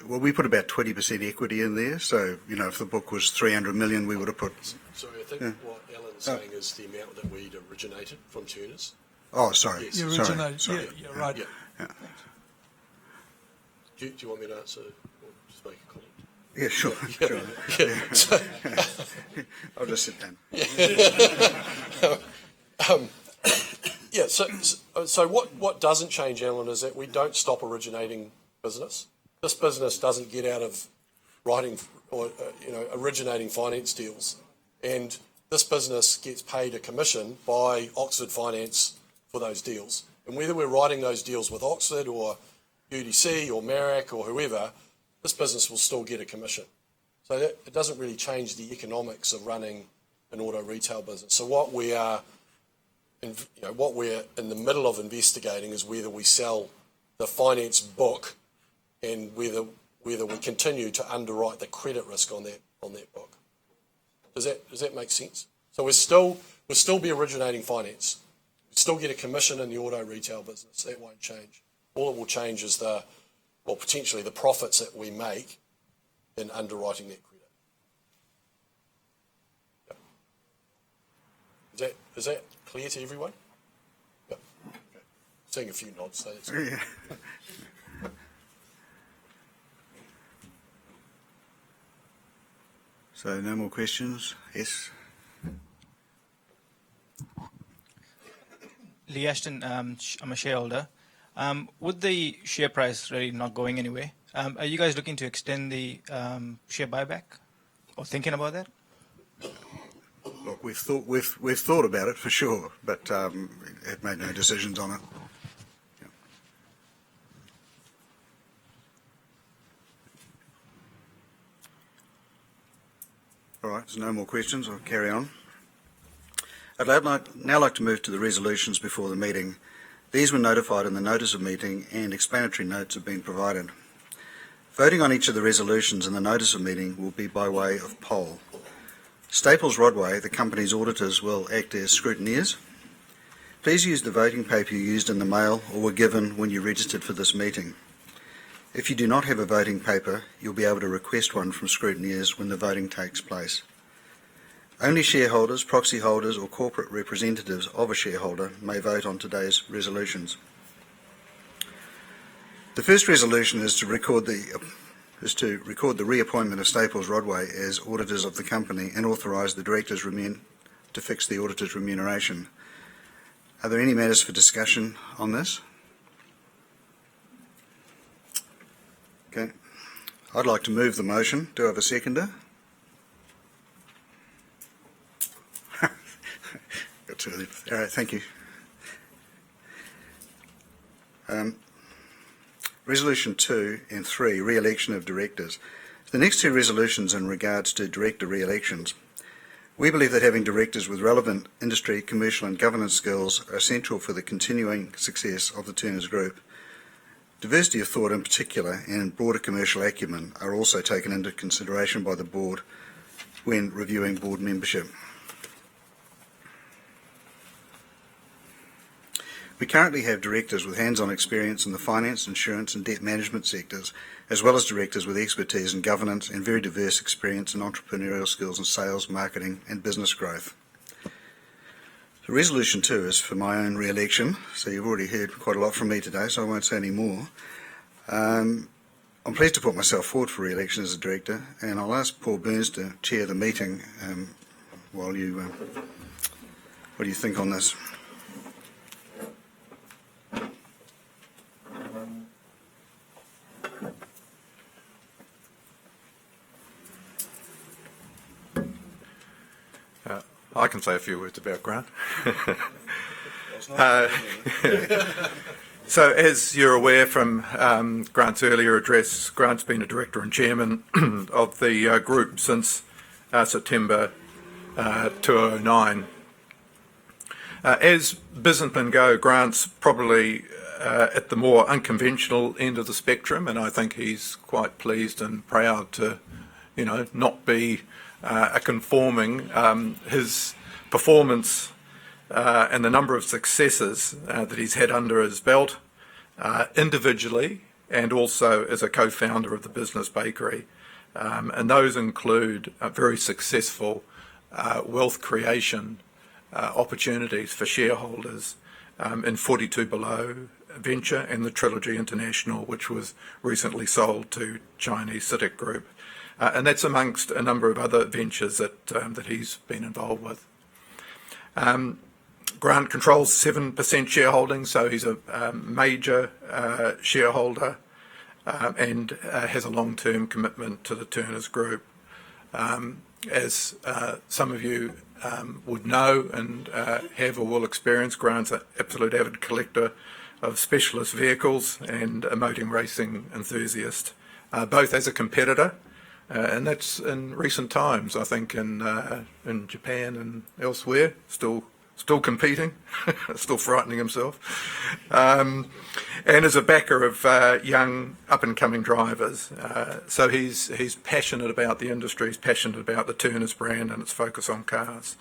Speaker 1: Well, we put about 20% equity in there, so, if the book was 300 million, we would have put...
Speaker 2: Sorry, I think what Alan's saying is the amount that we'd originated from Turners.
Speaker 1: Oh, sorry.
Speaker 2: Yes.
Speaker 6: You originated,
Speaker 1: Sorry.
Speaker 6: yeah, right.
Speaker 2: Yeah. Do you want me to answer or just make a comment?
Speaker 1: Yeah, sure.
Speaker 2: Yeah. So,
Speaker 1: I'll just sit down.
Speaker 2: So what doesn't change, Alan, is that we don't stop originating business. This business doesn't get out of writing or originating finance deals, and this business gets paid a commission by Oxford Finance for those deals. And whether we're writing those deals with Oxford or UDC or Marrick or whoever, this business will still get a commission. So it doesn't really change the economics of running an auto retail business. So what we're in the middle of investigating is whether we sell the finance book and whether we continue to underwrite the credit risk on that book. Does that make sense? So we'll still be originating finance. We'll still get a commission in the auto retail business. That won't change. All it will change is potentially the profits that we make in underwriting that credit. Yep. Is that clear to everyone? Yep. Okay. Seeing a few nods, so that's good.
Speaker 1: Yeah. So no more questions? Yes.
Speaker 7: Lee Ashton, I'm a shareholder. With the share price really not going anywhere, are you guys looking to extend the share buyback or thinking about that?
Speaker 1: Look, we've thought about it for sure, but have made no decisions on it. Yeah. All right, there's no more questions. I'll carry on. I'd now like to move to the resolutions before the meeting. These were notified in the notice of meeting and explanatory notes have been provided. Voting on each of the resolutions in the notice of meeting will be by way of poll. Staples Rodway, the company's auditors, will act as scrutineers. Please use the voting paper you used in the mail or were given when you registered for this meeting. If you do not have a voting paper, you'll be able to request one from scrutineers when the voting takes place. Only shareholders, proxy holders or corporate representatives of a shareholder may vote on today's resolutions. The first resolution is to record the reappointment of Staples Rodway as auditors of the company and authorise the directors to fix the auditors' remuneration. Are there any matters for discussion on this? Okay. I'd like to move the motion. Do I have a seconder? Got two of them. All right, thank you. Resolution 2 and 3, re-election of directors. The next two resolutions in regards to director re-elections. We believe that having directors with relevant industry, commercial and governance skills are essential for the continuing success of the Turners Group. Diversity of thought in particular and broader commercial acumen are also taken into consideration by the board when reviewing board membership. We currently have directors with hands-on experience in the finance, insurance and debt management sectors, as well as directors with expertise in governance and very diverse experience in entrepreneurial skills in sales, marketing and business growth. So Resolution 2 is for my own re-election, so you've already heard quite a lot from me today, so I won't say any more. I'm pleased to put myself forward for re-election as a director, and I'll ask Paul Burns to chair the meeting what do you think on this?
Speaker 8: I can say a few words about Grant. So as you're aware from Grant's earlier address, Grant's been a director and chairman of the group since September 2009. As businessmen go, Grant's probably at the more unconventional end of the spectrum, and I think he's quite pleased and proud to, not be a conforming. His performance and the number of successes that he's had under his belt, individually and also as a co-founder of the business bakery, and those include very successful wealth creation opportunities for shareholders in 42 Below venture and the Trilogy International, which was recently sold to Chinese CITIC Group. And that's amongst a number of other ventures that he's been involved with. Grant controls 7% shareholding, so he's a major shareholder and has a long-term commitment to the Turners Group. As some of you would know and have or will experience, Grant's an absolute avid collector of specialist vehicles and a motoring racing enthusiast, both as a competitor, and that's in recent times, I think, in Japan and elsewhere, still competing, still frightening himself, and as a backer of young up-and-coming drivers. So he's passionate about the industry, he's passionate about the Turners brand and its focus on cars.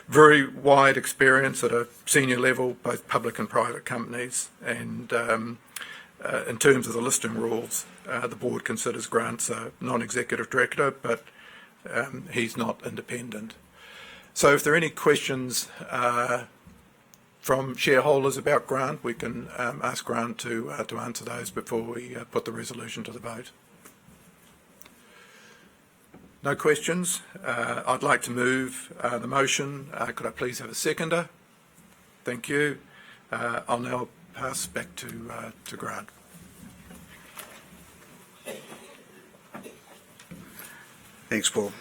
Speaker 8: Very wide experience at a senior level, both public and private companies, and in terms of the listing rules, the board considers Grant's a non-executive director, but he's not independent. So if there are any questions from shareholders about Grant, we can ask Grant to answer those before we put the resolution to the vote. No questions. I'd like to move the motion. Could I please have a seconder? Thank you. I'll now pass back to Grant.
Speaker 1: Thanks, Paul.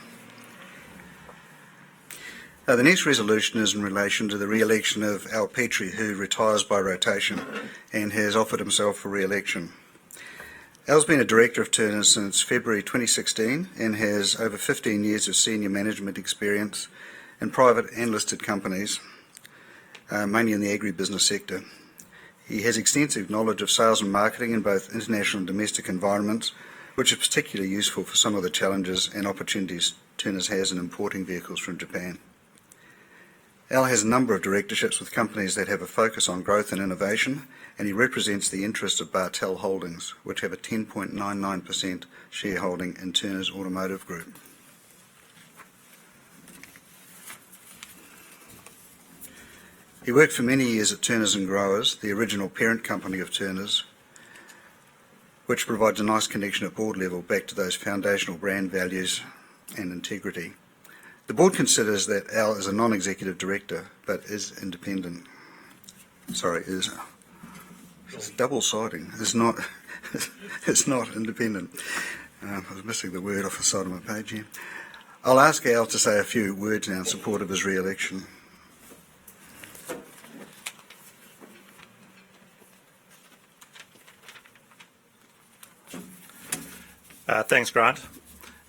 Speaker 1: The next resolution is in relation to the re-election of Al Petrie, who retires by rotation and has offered himself for re-election. Al's been a director of Turners since February 2016 and has over 15 years of senior management experience in private and listed companies, mainly in the agribusiness sector. He has extensive knowledge of sales and marketing in both international and domestic environments, which is particularly useful for some of the challenges and opportunities Turners has in importing vehicles from Japan. Al has a number of directorships with companies that have a focus on growth and innovation, and he represents the interests of Bartel Holdings, which have a 10.99% shareholding in Turners Automotive Group. He worked for many years at Turners and Growers, the original parent company of Turners, which provides a nice connection at board level back to those foundational brand values and integrity. The board considers that Al is a non-executive director, but is independent. Sorry, it's double-siding. Is not It's not independent. I was missing the word off the side of my page here. I'll ask Al to say a few words now in support of his re-election.
Speaker 9: Thanks, Grant.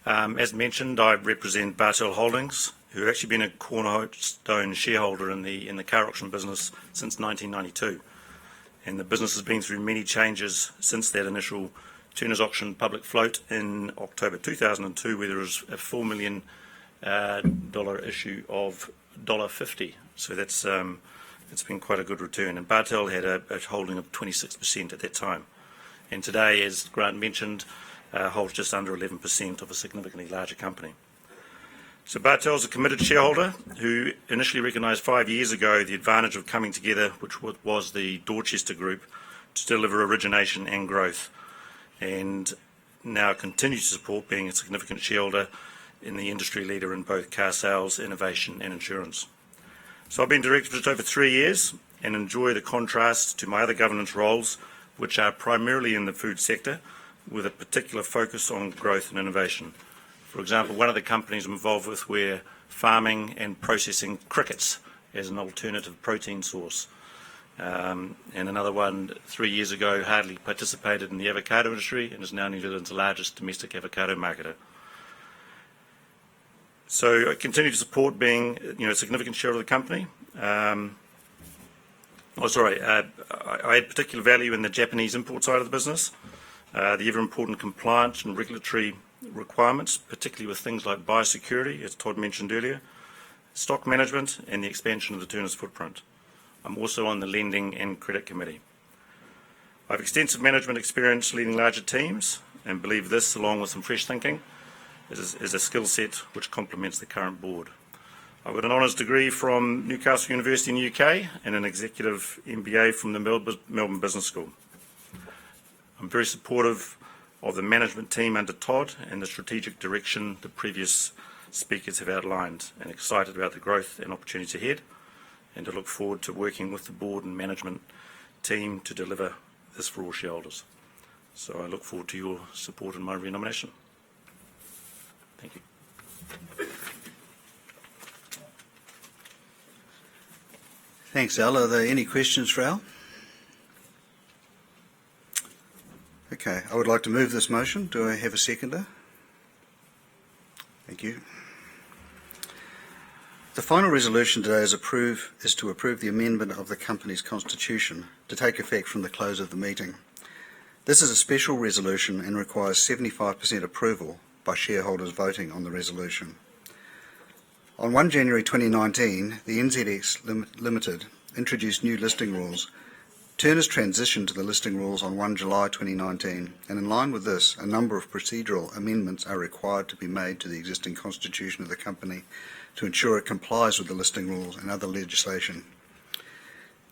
Speaker 9: As mentioned, I represent Bartel Holdings, who have actually been a cornerstone shareholder in the car auction business since 1992. And the business has been through many changes since that initial Turners Auction public float in October 2002, where there was a $4 million issue of $1.50. So that's it's been quite a good return. And Bartel had a holding of 26% at that time. And today, as Grant mentioned, holds just under 11% of a significantly larger company. So Bartel's a committed shareholder who initially recognised 5 years ago the advantage of coming together, which was the Dorchester Group, to deliver origination and growth, and now continues to support, being a significant shareholder in the industry leader in both car sales, innovation and insurance. So I've been director for just over 3 years and enjoy the contrast to my other governance roles, which are primarily in the food sector, with a particular focus on growth and innovation. For example, one of the companies I'm involved with, we're farming and processing crickets as an alternative protein source. And another one 3 years ago hardly participated in the avocado industry and is now New Zealand's largest domestic avocado marketer. So I continue to support being a significant shareholder of the company. I had particular value in the Japanese import side of the business. The ever-important compliance and regulatory requirements, particularly with things like biosecurity, as Todd mentioned earlier, stock management and the expansion of the Turners footprint. I'm also on the Lending and Credit Committee. I have extensive management experience leading larger teams and believe this, along with some fresh thinking, is a skill set which complements the current board. I've got an honours degree from Newcastle University in the UK and an executive MBA from the Melbourne Business School. I'm very supportive of the management team under Todd and the strategic direction the previous speakers have outlined, and excited about the growth and opportunities ahead, and to look forward to working with the board and management team to deliver this for all shareholders. So I look forward to your support in my re-nomination. Thank you.
Speaker 1: Thanks, Al. Are there any questions for Al? Okay, I would like to move this motion. Do I have a seconder? Thank you. The final resolution today is to approve the amendment of the company's constitution to take effect from the close of the meeting. This is a special resolution and requires 75% approval by shareholders voting on the resolution. On 1 January 2019, the NZX Limited introduced new listing rules. Turners transitioned to the listing rules on 1 July 2019, and in line with this, a number of procedural amendments are required to be made to the existing constitution of the company to ensure it complies with the listing rules and other legislation.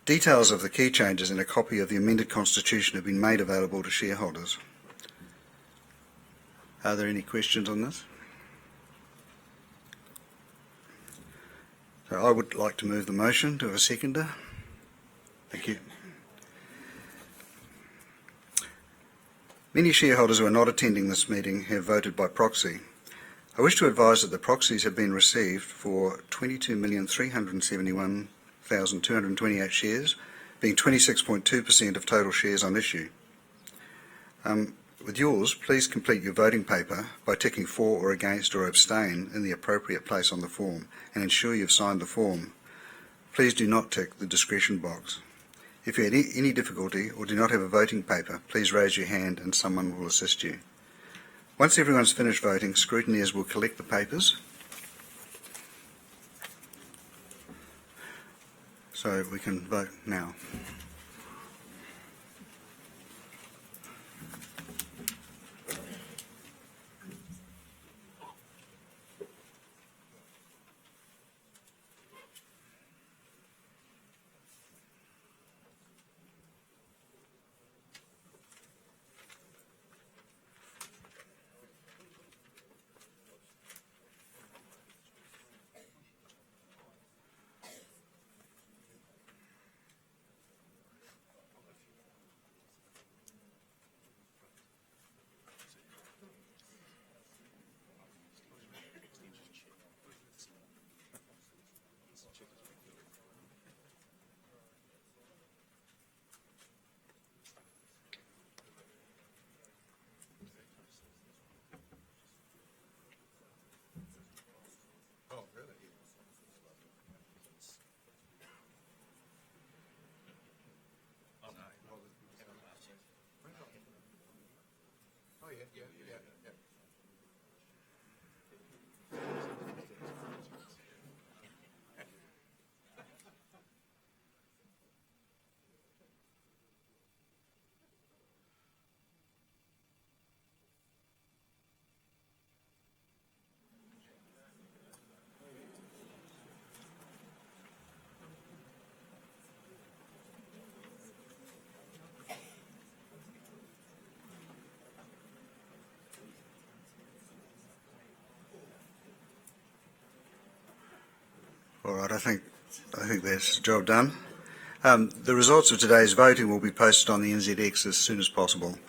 Speaker 1: Details of the key changes and a copy of the amended constitution have been made available to shareholders. Are there any questions on this? So I would like to move the motion. Do I have a seconder? Thank you. Many shareholders who are not attending this meeting have voted by proxy. I wish to advise that the proxies have been received for 22,371,228 shares, being 26.2% of total shares on issue. With yours, please complete your voting paper by ticking for or against or abstain in the appropriate place on the form, and ensure you've signed the form. Please do not tick the discretion box. If you have any difficulty or do not have a voting paper, please raise your hand and someone will assist you. Once everyone's finished voting, scrutineers will collect the papers. So we can vote now. All right, I think that's the job done. The results of today's voting will be posted on the NZX as soon as possible.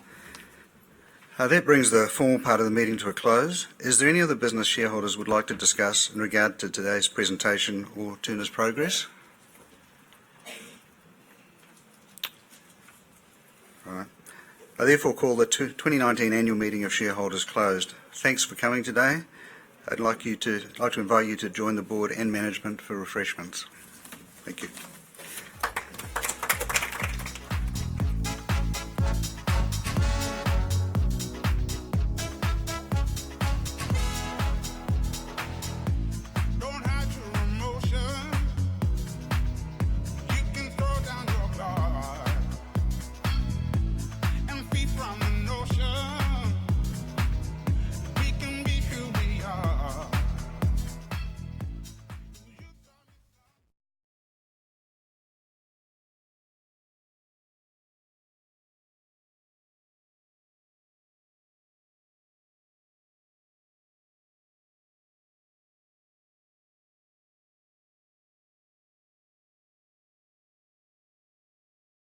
Speaker 1: That brings the formal part of the meeting to a close. Is there any other business shareholders would like to discuss in regard to today's presentation or Turners progress? All right. I therefore call the 2019 annual meeting of shareholders closed. Thanks for coming today. I'd like to invite you to join the board and management for refreshments. Thank you.